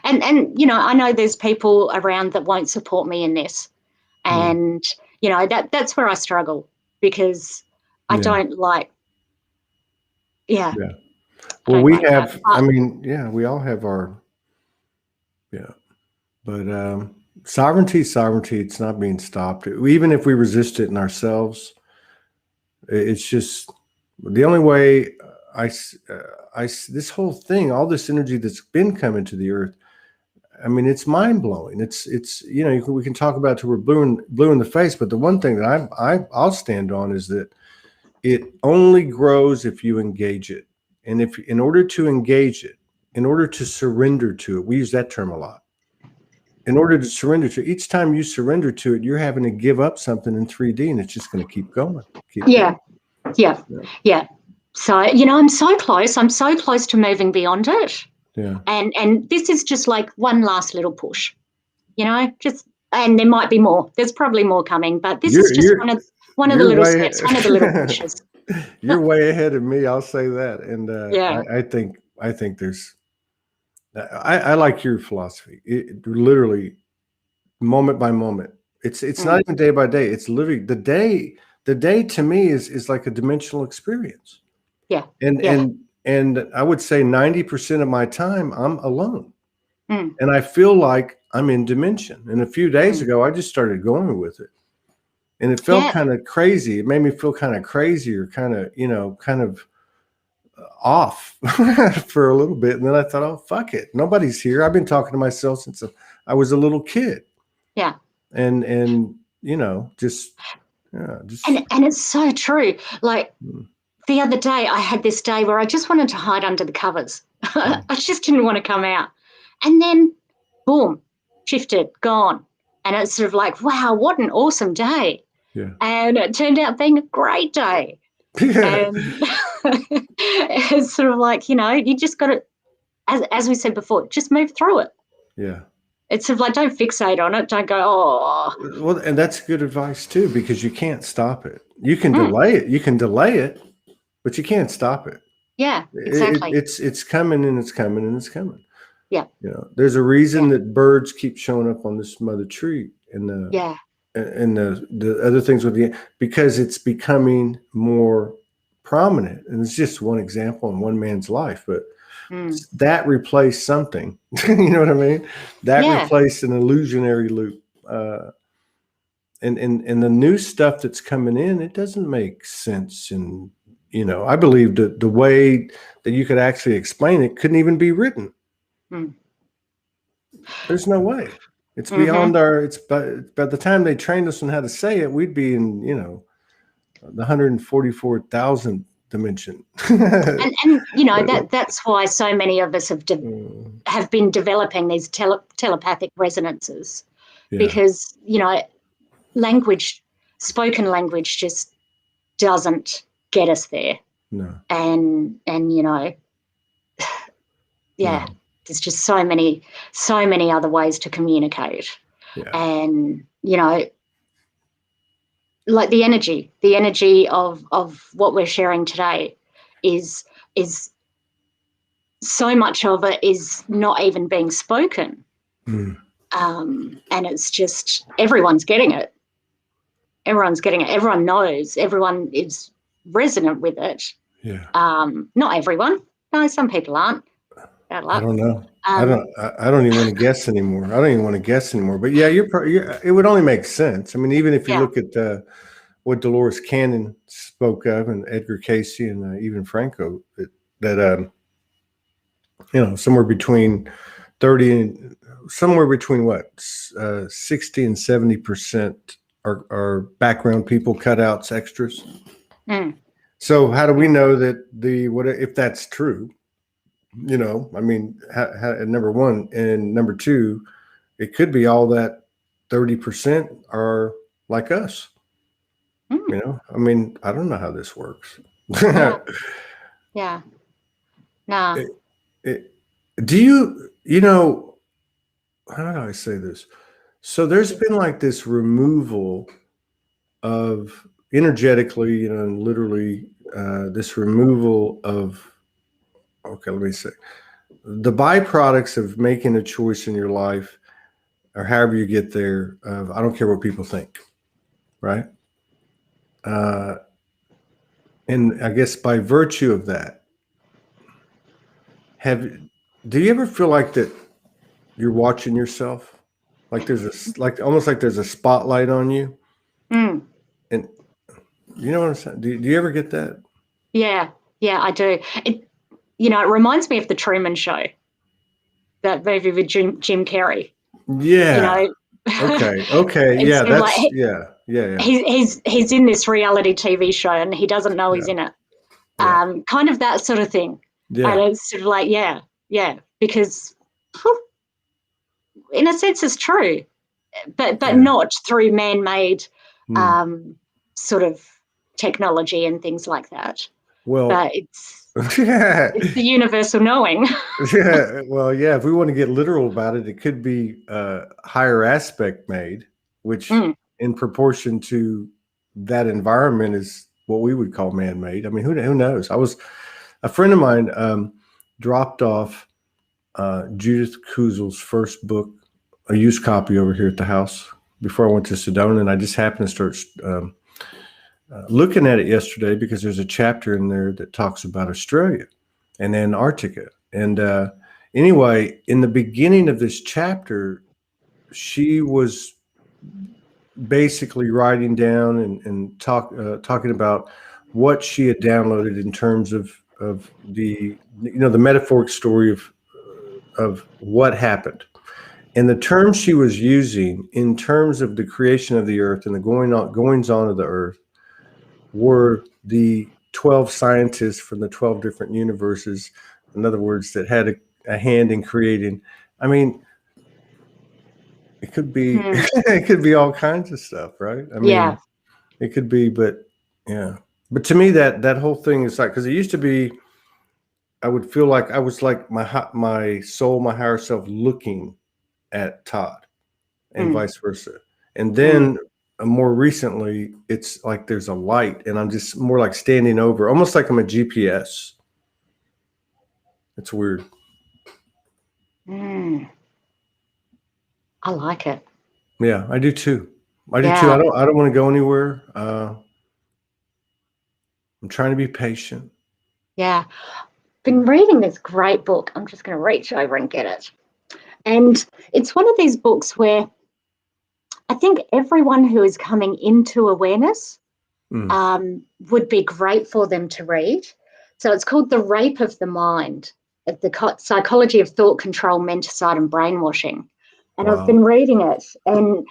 And I know there's people around that won't support me in this. And that's where I struggle, because I don't like well, we have we all have our but sovereignty, it's not being stopped. Even if we resist it in ourselves, it's just the only way. This whole thing, all this energy that's been coming to the earth, I mean, it's mind blowing. It's we can talk about till we're blue in the face, but the one thing that I'll stand on is that it only grows if you engage it. And if in order to engage it, in order to surrender to it, we use that term a lot. In order to surrender to it, each time you surrender to it, you're having to give up something in 3D, and it's just going to keep going. Yeah. So, I'm so close. I'm so close to moving beyond it. Yeah. And this is just like one last little push, and there might be more. There's probably more coming, but this is just one of the little steps, one of the little pushes. You're way ahead of me. I'll say that. And I think there's, I like your philosophy. It literally moment by moment. It's not even day by day. It's literally the day. The day to me is like a dimensional experience. Yeah. And I would say 90% of my time I'm alone. And I feel like I'm in dimension. And a few days ago, I just started going with it. And it felt kind of crazy. It made me feel kind of crazy, or kind of off for a little bit. And then I thought, oh, fuck it. Nobody's here. I've been talking to myself since I was a little kid. Yeah. And and it's so true. Like the other day, I had this day where I just wanted to hide under the covers. I just didn't want to come out. And then, boom, shifted, gone. And it's sort of like, wow, what an awesome day. Yeah. And it turned out being a great day. And it's sort of like, you just got to, as we said before, just move through it. Yeah. It's sort of like, don't fixate on it. Don't go, oh. Well, and that's good advice too, because you can't stop it. You can delay it. You can delay it, but you can't stop it. Yeah, exactly. It's coming, and it's coming, and it's coming. Yeah. There's a reason that birds keep showing up on this mother tree, and the other things because it's becoming more prominent. And it's just one example in one man's life, but that replaced something. You know what I mean? That replaced an illusionary loop. And the new stuff that's coming in, it doesn't make sense. And I believe that the way that you could actually explain it couldn't even be written. There's no way. It's beyond our. It's by the time they trained us on how to say it, we'd be in the 144,000th dimension. and that's why so many of us have been developing these telepathic resonances, because spoken language just doesn't get us there. No. And there's just so many other ways to communicate. Yeah. And like the energy of what we're sharing today is so much of it is not even being spoken. And it's just everyone's getting it. Everyone knows. Everyone is resonant with it. Yeah. Not everyone. No, some people aren't. Bad I luck. don't know. I don't even want to guess anymore. But yeah, it would only make sense. I mean, even if you look at what Dolores Cannon spoke of, and Edgar Casey, and even Franco, that somewhere between 30 and somewhere between 60 and 70% are background people, cutouts, extras. So how do we know that if that's true? I mean, number one, and number two, it could be all that 30% are like us. I mean, I don't know how this works. Yeah. Nah. Do you, how do I say this? So there's been like this removal of energetically, and literally this removal of, okay, let me say, the byproducts of making a choice in your life, or however you get there, I don't care what people think, right? And I guess by virtue of that, do you ever feel like that you're watching yourself? Like almost like there's a spotlight on you? And you know what I'm saying? Do you ever get that? Yeah, I do. It reminds me of the Truman Show, that movie with Jim Carrey. Yeah. Okay. Yeah. That's yeah. He's in this reality TV show and he doesn't know he's in it. Kind of that sort of thing. Yeah. And it's sort of like, because in a sense it's true, but not through man-made sort of technology and things like that. Well, but it's the universal knowing. Well, yeah. If we want to get literal about it, it could be higher aspect made, which in proportion to that environment is what we would call man-made. I mean, who knows? A friend of mine dropped off Judith Kuzel's first book, a used copy, over here at the house before I went to Sedona, and I just happened to start looking at it yesterday because there's a chapter in there that talks about Australia and Antarctica. And anyway, in the beginning of this chapter, she was basically writing down and talking about what she had downloaded in terms of the the metaphoric story of what happened. And the terms she was using in terms of the creation of the earth and the goings on of the earth were the 12 scientists from the 12 different universes, in other words, that had a hand in creating. I mean, it could be it could be all kinds of stuff, right? I mean, it could be, but yeah. But to me, that whole thing is like, because it used to be, I would feel like I was like my soul, my higher self, looking at Todd, and vice versa. And then more recently, it's like there's a light, and I'm just more like standing over, almost like I'm a GPS. It's weird. I like it. Yeah, I do too. I do too. I don't want to go anywhere. I'm trying to be patient. Yeah. Been reading this great book. I'm just going to reach over and get it. And it's one of these books where I think everyone who is coming into awareness would be great for them to read. So it's called The Rape of the Mind, the Psychology of Thought Control, Menticide and Brainwashing. And I've been reading it, and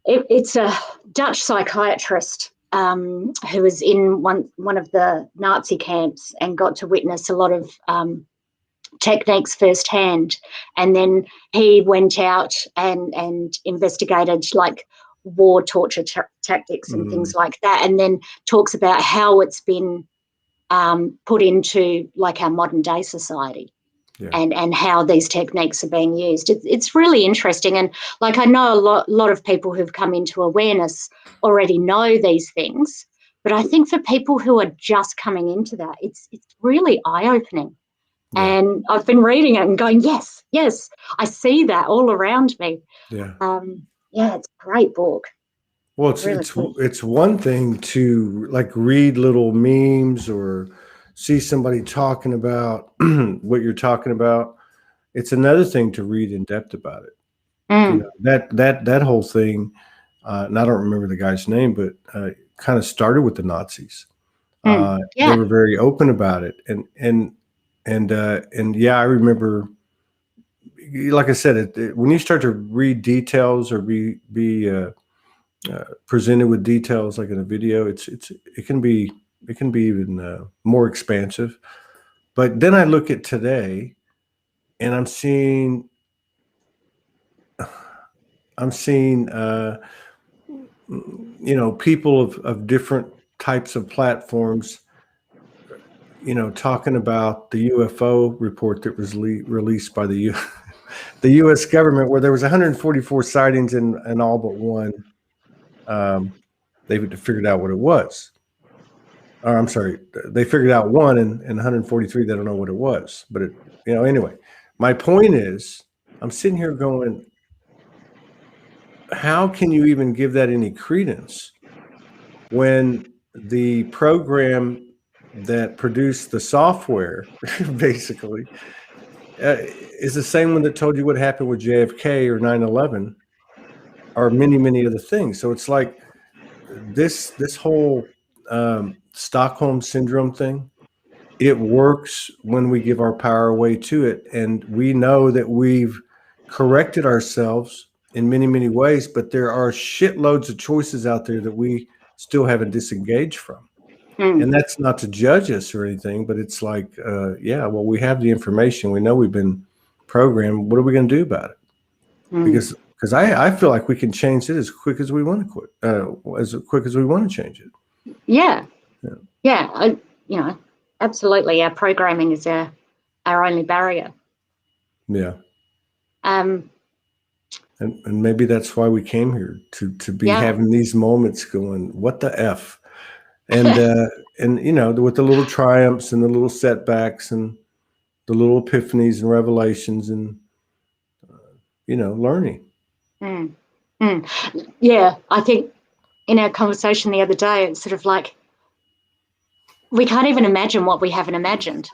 it's a Dutch psychiatrist who was in one of the Nazi camps and got to witness a lot of techniques firsthand. And then he went out and investigated like war torture tactics and things like that, and then talks about how it's been put into like our modern day society. And how these techniques are being used. It's really interesting. And like, I know a lot of people who've come into awareness already know these things, but I think for people who are just coming into that, it's really eye-opening. And I've been reading it and going, yes, I see that all around me. It's a great book. Well, it's one thing to like read little memes or see somebody talking about what you're talking about, it's another thing to read in depth about it. You know, that whole thing, and I don't remember the guy's name, but kind of started with the Nazis. They were very open about it, and yeah, I remember. Like I said, when you start to read details or be presented with details like in a video, it can be even more expansive. But then I look at today, and I'm seeing people of different types of platforms, talking about the UFO report that was released by the U.S. government, where there was 144 sightings and all but one. They figured out what it was. Or I'm sorry, they figured out one, and 143 they don't know what it was. But anyway, my point is, I'm sitting here going, how can you even give that any credence when the program that produced the software basically is the same one that told you what happened with JFK or 9/11 or many other things? So it's like this whole Stockholm syndrome thing, it works when we give our power away to it. And we know that we've corrected ourselves in many ways, but there are shitloads of choices out there that we still haven't disengaged from. And that's not to judge us or anything, but it's like, well, we have the information. We know we've been programmed. What are we going to do about it? Because I feel like we can change it as quick as we want to quit, as quick as we want to change it. Yeah. Absolutely. Our programming is our only barrier. Yeah. And maybe that's why we came here, to be having these moments going, what the F? And with the little triumphs and the little setbacks and the little epiphanies and revelations and learning. Yeah, I think in our conversation the other day, it's sort of like we can't even imagine what we haven't imagined.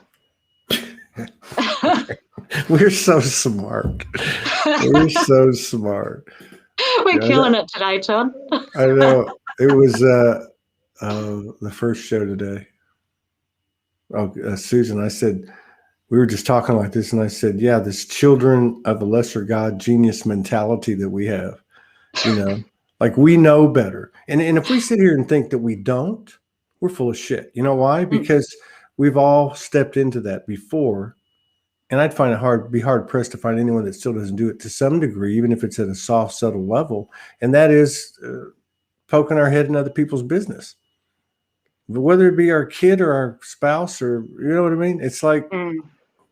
We're so smart. We're so smart. We're killing it today, Todd. I know. It was the first show today. Susan, I said, we were just talking like this, and I said, yeah, this children of a lesser God genius mentality that we have, like we know better. And if we sit here and think that we don't, we're full of shit. You know why? Because we've all stepped into that before. And I'd find it be hard pressed to find anyone that still doesn't do it to some degree, even if it's at a soft, subtle level. And that is poking our head in other people's business, whether it be our kid or our spouse, or, you know what I mean? It's like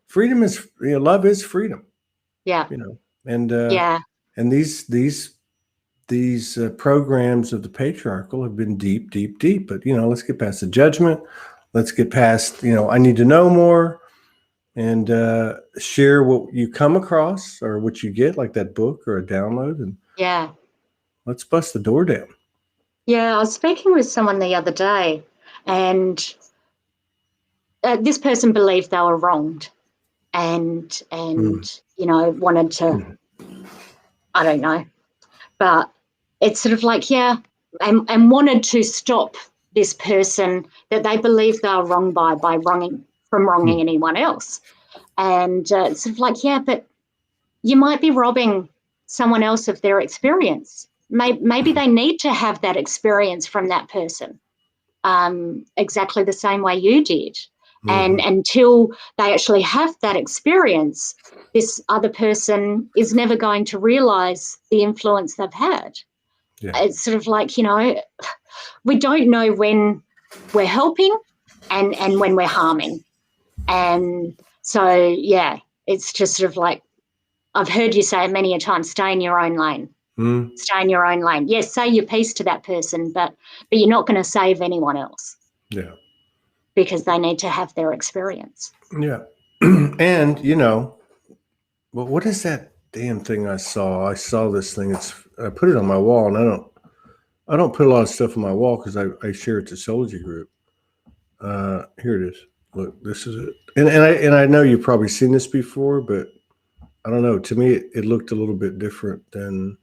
freedom is, love is freedom. Yeah. And these programs of the patriarchal have been deep, but, let's get past the judgment. Let's get past, I need to know more. And share what you come across or what you get, like that book or a download, and let's bust the door down. Yeah, I was speaking with someone the other day, and this person believed they were wronged, and wanted to, I don't know, but it's sort of like and wanted to stop this person that they believed they were wronged by wronging anyone else. And it's sort of like, but you might be robbing someone else of their experience. Maybe they need to have that experience from that person exactly the same way you did. And until they actually have that experience, this other person is never going to realize the influence they've had. It's sort of like, we don't know when we're helping and when we're harming. And so, it's just sort of like, I've heard you say it many a time, stay in your own lane. Stay in your own lane. Yes, say your piece to that person, but you're not going to save anyone else. Yeah. Because they need to have their experience. Yeah. And, what is that damn thing I saw? I saw this thing. I put it on my wall, and I don't put a lot of stuff on my wall because I share it to Soulogy group. Here it is. Look, this is it. And I know you've probably seen this before, but I don't know. To me, it looked a little bit different than.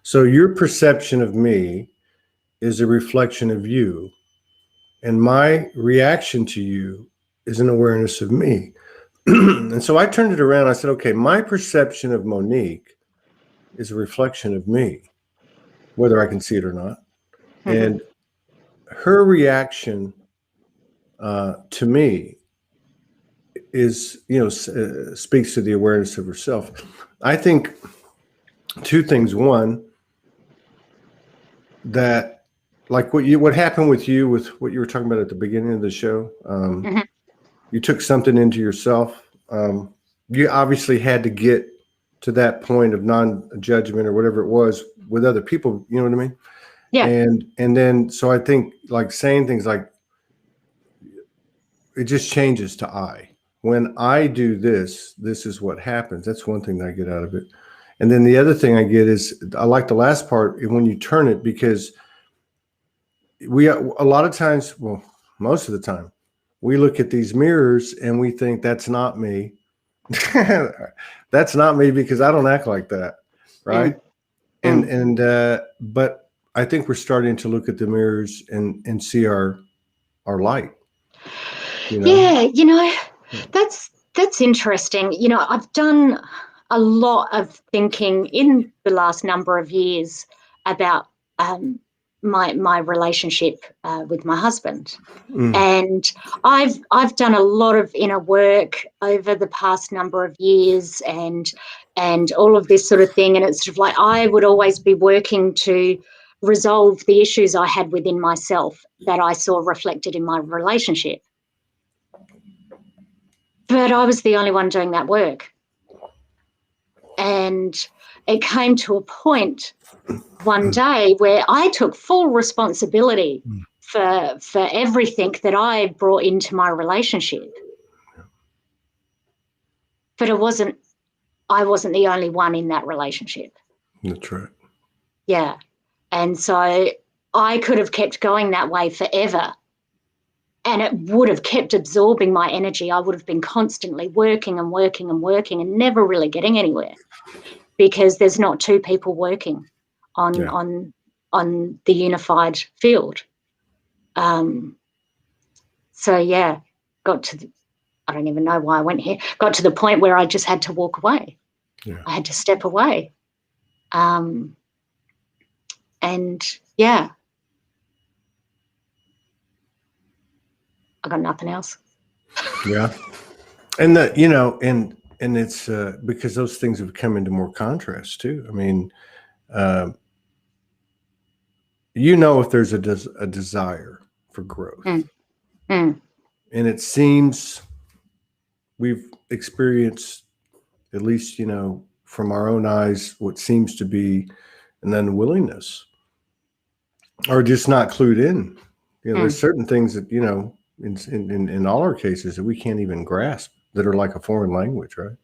So your perception of me is a reflection of you, and my reaction to you is an awareness of me. And so I turned it around. I said, okay, my perception of Monique is a reflection of me, whether I can see it or not. And her reaction to me is, speaks to the awareness of herself. I think two things. One, that like what happened with you with what you were talking about at the beginning of the show, you took something into yourself. You obviously had to get to that point of non-judgment or whatever it was with other people. You know what I mean? Yeah. And then, so I think like saying things like, it just changes to I. When I do this, this is what happens. That's one thing that I get out of it. And then the other thing I get is, I like the last part when you turn it, because we, a lot of times, well, most of the time, we look at these mirrors and we think that's not me. That's not me because I don't act like that. Right. But I think we're starting to look at the mirrors and see our light. Yeah, that's interesting. I've done a lot of thinking in the last number of years about my relationship with my husband, and I've done a lot of inner work over the past number of years, and all of this sort of thing. And it's sort of like I would always be working to resolve the issues I had within myself that I saw reflected in my relationship. But I was the only one doing that work. And it came to a point one day where I took full responsibility for everything that I brought into my relationship. But I wasn't the only one in that relationship. That's right. Yeah. And so I could have kept going that way forever. And it would have kept absorbing my energy. I would have been constantly working and working and working and never really getting anywhere, because there's not two people working on the unified field. So yeah, I don't even know why I went here. Got to the point where I just had to walk away. Yeah. I had to step away. And yeah. I got nothing else. Yeah. And and it's because those things have come into more contrast too. I mean, if there's a desire for growth, and it seems we've experienced, at least, from our own eyes, what seems to be an unwillingness or just not clued in. There's certain things that, in all our cases that we can't even grasp, that are like a foreign language, right?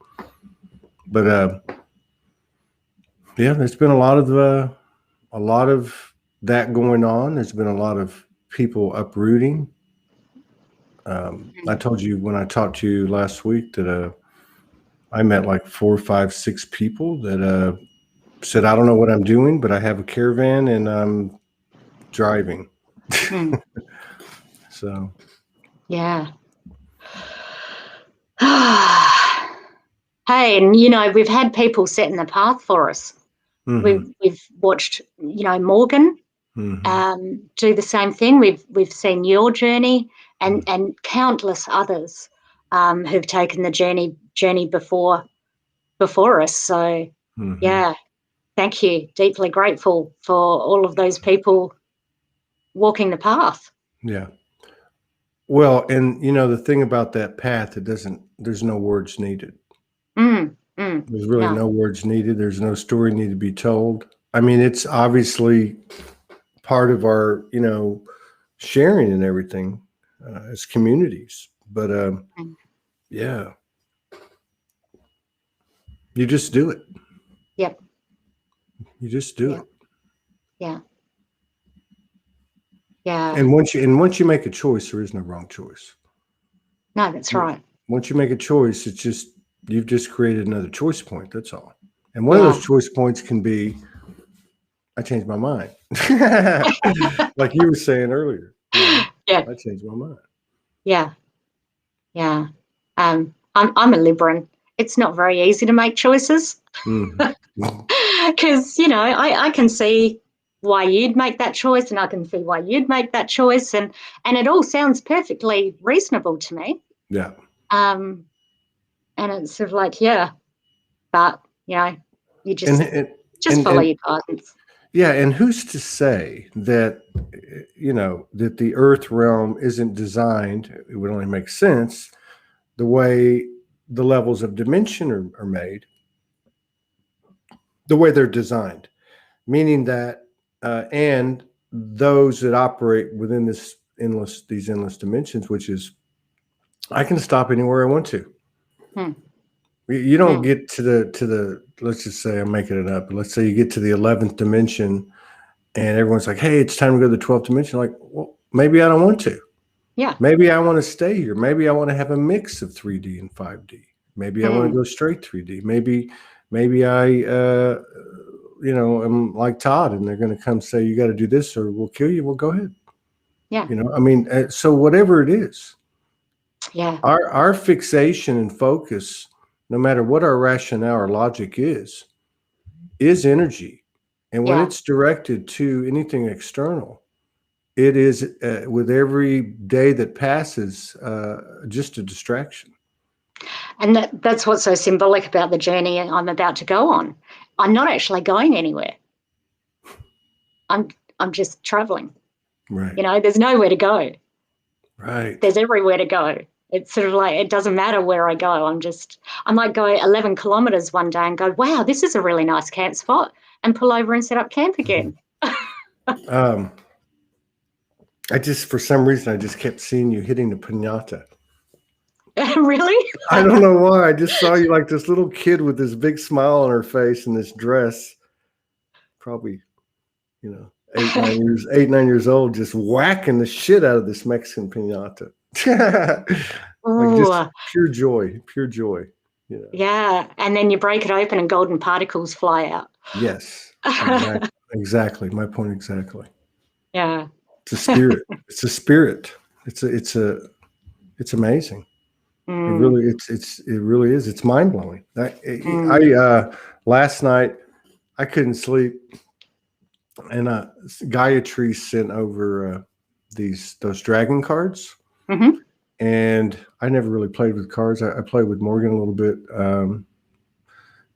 But there's been a lot of that going on. There's been a lot of people uprooting. I told you when I talked to you last week that I met like 4, 5, 6 people that said, I don't know what I'm doing, but I have a caravan and I'm driving. So yeah. Hey, and we've had people setting the path for us. We've watched, Morgan do the same thing. We've seen your journey and countless others who've taken the journey before us. So yeah, thank you. Deeply grateful for all of those people walking the path. Yeah. Well, and the thing about that path, there's no words needed. There's really no words needed. There's no story need to be told. I mean, it's obviously part of our, sharing and everything as communities. But yeah, you just do it. Yep. You just do it. Yeah. Yeah. And once you make a choice, there is no wrong choice. No, that's right. Once you make a choice, you've just created another choice point. That's all. And one of those choice points can be, I changed my mind. Like you were saying earlier. Yeah. I changed my mind. Yeah. Yeah. I'm a Libran. It's not very easy to make choices. Because, I can see why you'd make that choice, and I can see why you'd make that choice, and it all sounds perfectly reasonable to me. Yeah. And it's sort of like, yeah, but you just follow your guidance. Yeah, and who's to say that that the Earth realm isn't designed? It would only make sense the way the levels of dimension are made, the way they're designed, meaning that and those that operate within these endless dimensions, which is I can stop anywhere I want to. You don't get to the let's just say I'm making it up, but let's say you get to the 11th dimension and everyone's like, hey, it's time to go to the 12th dimension. Like, well, maybe I don't want to. Yeah. Maybe I want to stay here. Maybe I want to have a mix of 3D and 5D. Maybe I want to go straight 3D. Maybe I I'm like Todd and they're going to come say, you got to do this or we'll kill you. Well, go ahead. Yeah. I mean, so whatever it is. Yeah. Our fixation and focus, no matter what our rationale or logic is energy. And when it's directed to anything external, it is with every day that passes, just a distraction. And that's what's so symbolic about the journey I'm about to go on. I'm not actually going anywhere. I'm just traveling. Right. There's nowhere to go. Right. There's everywhere to go. It's sort of like, it doesn't matter where I go. I might go 11 kilometers one day and go, wow, this is a really nice camp spot, and pull over and set up camp again. For some reason, I just kept seeing you hitting the piñata. Really? I don't know why. I just saw you like this little kid with this big smile on her face and this dress, probably, 8, 9 years old, just whacking the shit out of this Mexican piñata. Like just pure joy. Yeah, and then you break it open and golden particles fly out. Yes, exactly. My point exactly. Yeah, it's a spirit. It's a spirit. It's amazing. It really is. It's mind blowing. I last night I couldn't sleep, and Gayatri sent over those dragon cards. And I never really played with cards. I played with Morgan a little bit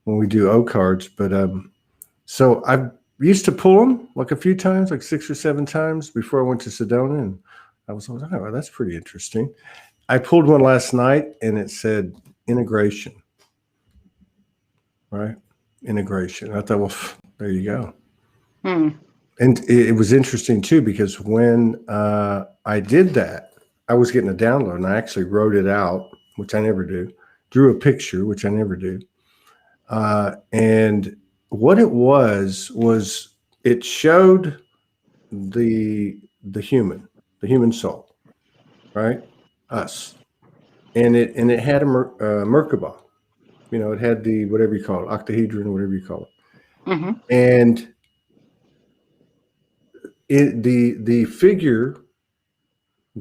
when we do O cards, but so I used to pull them like a few times, like 6 or 7 times before I went to Sedona, and I was like, oh, that's pretty interesting. I pulled one last night, and it said integration, right? Integration. I thought, well, there you go. And it was interesting too, because when I did that, I was getting a download, and I actually wrote it out, which I never do, drew a picture, which I never do. And what it was it showed the human soul, right? Us. And it had a Merkaba, it had the, whatever you call it, octahedron, whatever you call it. And the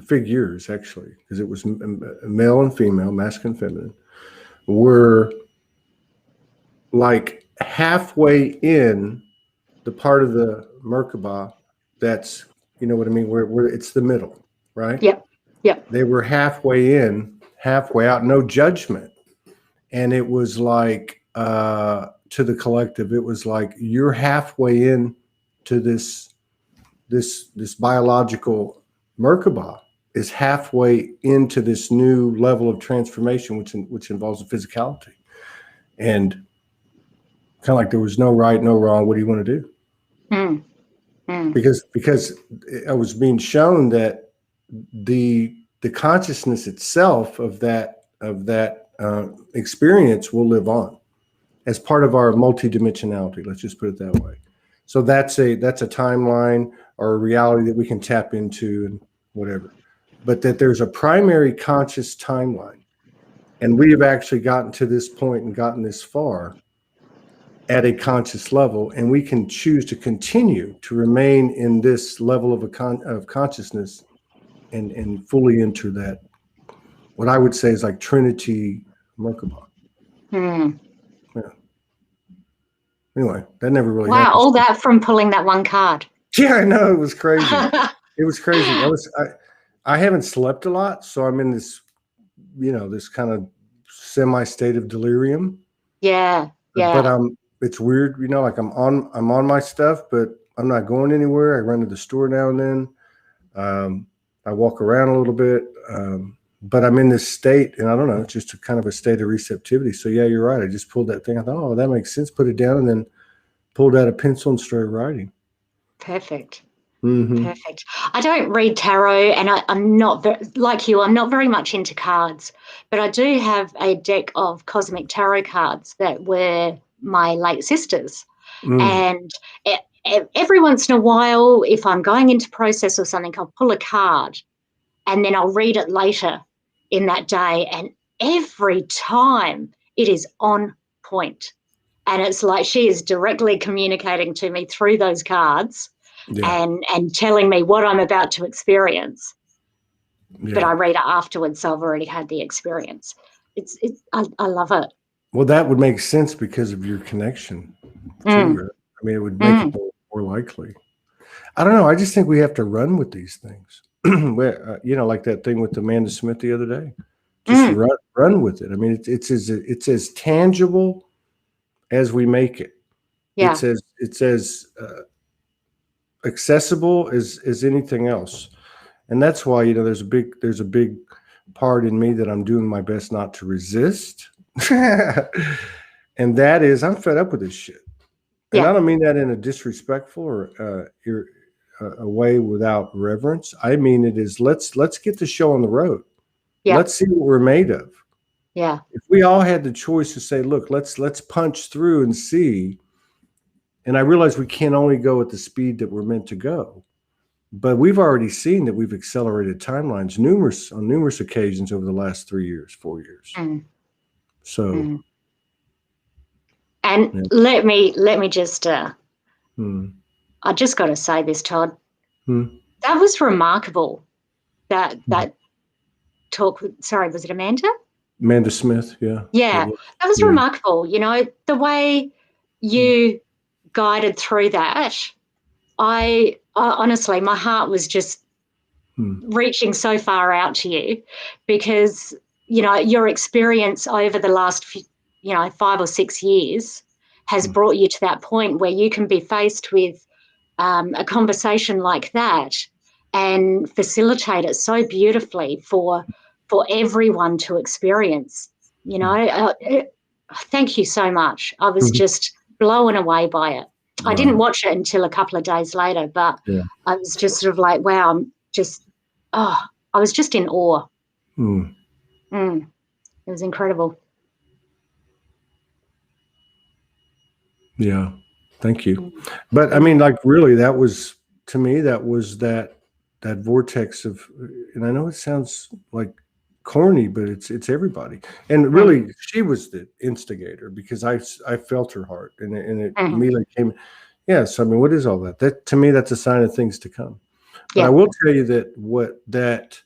figures, actually, because it was male and female, masculine, feminine, were like halfway in the part of the Merkaba that's, you know what I mean, where it's the middle, right? Yep. They were halfway in, halfway out, no judgment. And it was like, to the collective, it was like, you're halfway in to this biological Merkaba is halfway into this new level of transformation, which involves the physicality. And kind of like there was no right, no wrong. What do you want to do? Because I was being shown that the consciousness itself of that experience will live on as part of our multidimensionality. Let's just put it that way. So that's a timeline or a reality that we can tap into and whatever. but that there's a primary conscious timeline. And we have actually gotten to this point and gotten this far at a conscious level, and we can choose to continue to remain in this level of consciousness and fully enter that, what I would say is like Trinity Merkaba. Mm. Yeah. Anyway, that never really Wow, happened. all that from pulling that one card. Yeah, I know, it was crazy. It was crazy. I haven't slept a lot, so I'm in this, this kind of semi state of delirium. Yeah. But it's weird, like I'm on my stuff, but I'm not going anywhere. I run to the store now and then. I walk around a little bit, but I'm in this state, and I don't know, it's just a kind of a state of receptivity. So yeah, you're right. I just pulled that thing. I thought, oh, that makes sense. Put it down, and then pulled out a pencil and started writing. Perfect. Mm-hmm. Perfect. I don't read tarot, and I'm not like you. I'm not very much into cards, but I do have a deck of cosmic tarot cards that were my late sister's. And every once in a while, if I'm going into process or something, I'll pull a card, and then I'll read it later in that day. And every time it is on point, and it's like she is directly communicating to me through those cards. Yeah. And telling me what I'm about to experience, but I read it afterwards, so I've already had the experience. I love it. Well, that would make sense because of your connection to it. I mean, it would make it more likely. I don't know. I just think we have to run with these things. Like that thing with Amanda Smith the other day. Just run with it. I mean, it's as tangible as we make it. Yeah. It's as accessible as anything else, and that's why there's a big part in me that I'm doing my best not to resist, and that is I'm fed up with this shit. And I don't mean that in a disrespectful or a way without reverence. I mean it is let's get the show on the road. Let's see what we're made of. If we all had the choice to say, look, let's punch through and see. And I realize we can't only go at the speed that we're meant to go, but we've already seen that we've accelerated timelines on numerous occasions over the last 3 years, 4 years. So, and let me just, I just got to say this, Todd. That was remarkable. That talk. Sorry, was it Amanda? Amanda Smith. Yeah. Yeah, that was remarkable. The way you guided through that, I honestly, my heart was just reaching so far out to you, because your experience over the last 5 or 6 years has brought you to that point where you can be faced with a conversation like that and facilitate it so beautifully for everyone to experience. Thank you so much. I was just blown away by it. I didn't watch it until a couple of days later, but I was just sort of like, wow, I was just in awe. It was incredible. Yeah. Thank you. But I mean, like, really, that was, to me, that was that vortex of, and I know it sounds like corny, but it's everybody. And really, she was the instigator, because I felt her heart, and it immediately came. Yes. I mean, what is all that? That, to me, that's a sign of things to come. But I will tell you that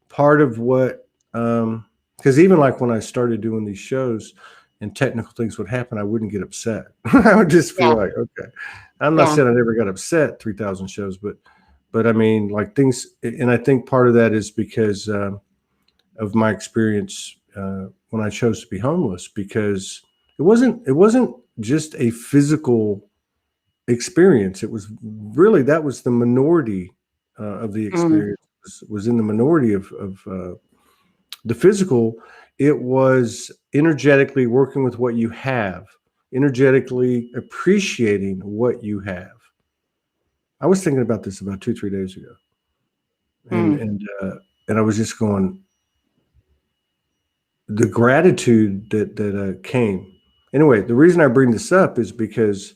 part of what, because even like when I started doing these shows and technical things would happen, I wouldn't get upset. I would just feel like, okay, I'm not saying I never got upset 3,000 shows, but I mean, like, things, and I think part of that is because of my experience when I chose to be homeless, because it wasn't just a physical experience. It was really, that was the minority of the experience, was in the minority of the physical. It was energetically working with what you have, energetically appreciating what you have. I was thinking about this about 2-3 days ago, and I was just going, the gratitude that came. Anyway, the reason I bring this up is because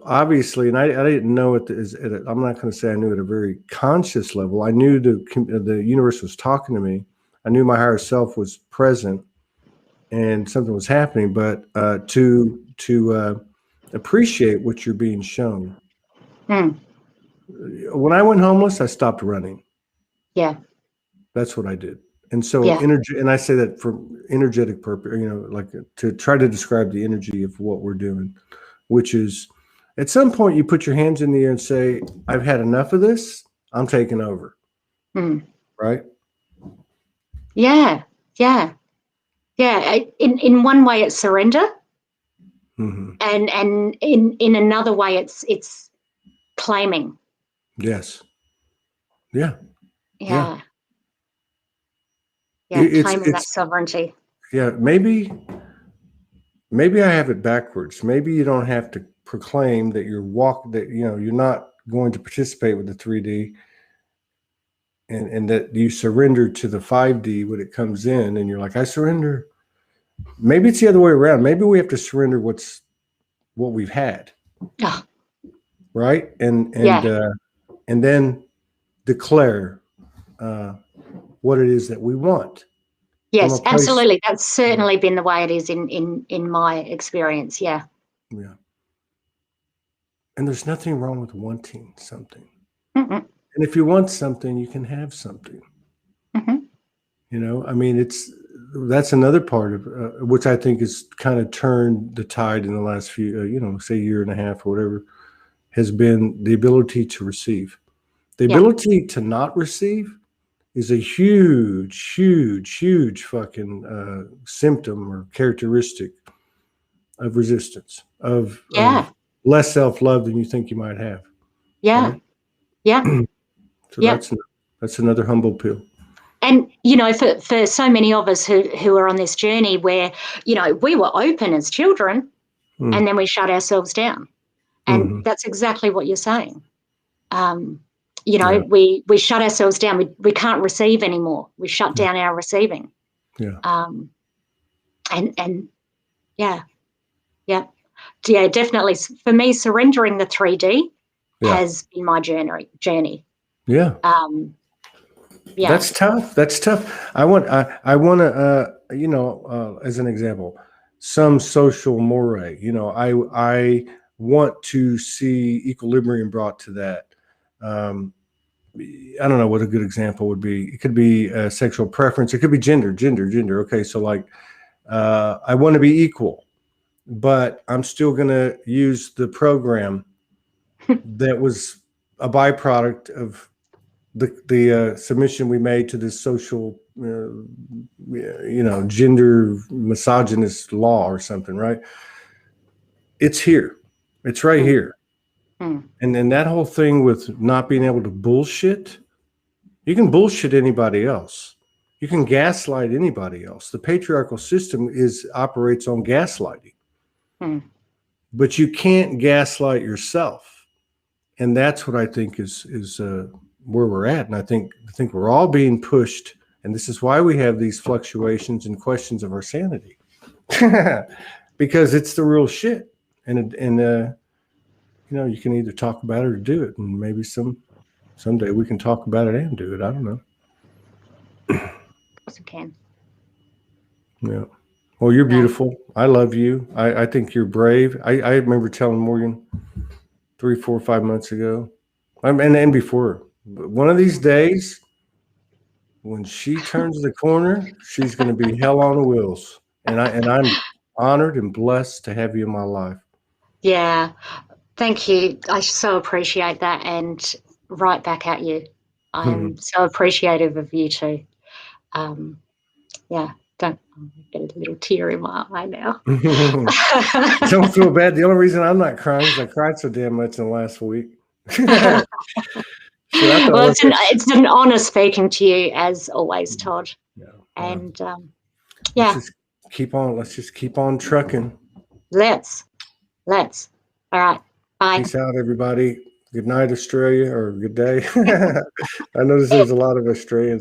obviously, and I didn't know it I'm not going to say I knew at a very conscious level. I knew the universe was talking to me. I knew my higher self was present and something was happening, but to appreciate what you're being shown. When I went homeless, I stopped running. Yeah. That's what I did. And so energy, and I say that for energetic purpose, like to try to describe the energy of what we're doing, which is at some point you put your hands in the air and say, I've had enough of this. I'm taking over. Right? Yeah. Yeah. Yeah. In one way it's surrender. And in another way it's claiming. Yes. Yeah. Yeah. Claiming that sovereignty. Yeah. Maybe I have it backwards. Maybe you don't have to proclaim that you're not going to participate with the 3D and that you surrender to the 5D when it comes in and you're like, I surrender. Maybe it's the other way around. Maybe we have to surrender what we've had. Right. And then declare what it is that we want. Yes, absolutely. That's certainly been the way it is in my experience. Yeah. Yeah. And there's nothing wrong with wanting something. And if you want something, you can have something. I mean, that's another part of which I think has kind of turned the tide in the last few, say year and a half or whatever, has been the ability to receive. The ability to not receive is a huge, huge, huge fucking symptom or characteristic of resistance, of less self-love than you think you might have. Yeah. Right? Yeah. So that's another humble pill. And, for so many of us who are on this journey where, we were open as children and then we shut ourselves down. And that's exactly what you're saying. We shut ourselves down. We can't receive anymore. We shut down our receiving. Yeah. Definitely. For me, surrendering the 3D has been my journey. Yeah. That's tough. I want to, as an example, some social moray, I want to see equilibrium brought to that. I don't know what a good example would be. It could be sexual preference. It could be gender. Okay. So like, I want to be equal, but I'm still going to use the program that was a byproduct of the submission we made to this social, gender misogynist law or something, right? It's here. It's right here. And then that whole thing with not being able to bullshit, you can bullshit anybody else. You can gaslight anybody else. The patriarchal system operates on gaslighting. But you can't gaslight yourself. And that's what I think is where we're at. And I think we're all being pushed. And this is why we have these fluctuations and questions of our sanity. Because it's the real shit. And you can either talk about it or do it. And maybe someday we can talk about it and do it. I don't know. Of course we can. Yeah. Well, you're beautiful. I love you. I think you're brave. I remember telling Morgan 3, 4, 5 months ago, and before, one of these days, when she turns the corner, she's going to be hell on wheels. And I'm honored and blessed to have you in my life. Yeah. Thank you. I so appreciate that, and right back at you. I'm so appreciative of you too. Don't get a little tear in my eye now. Don't feel bad. The only reason I'm not crying is I cried so damn much in the last week. Well, it's an honor speaking to you as always, Todd. And let's just keep on trucking. Let's. All right. Bye. Peace out, everybody. Good night, Australia, or good day. I notice there's a lot of Australians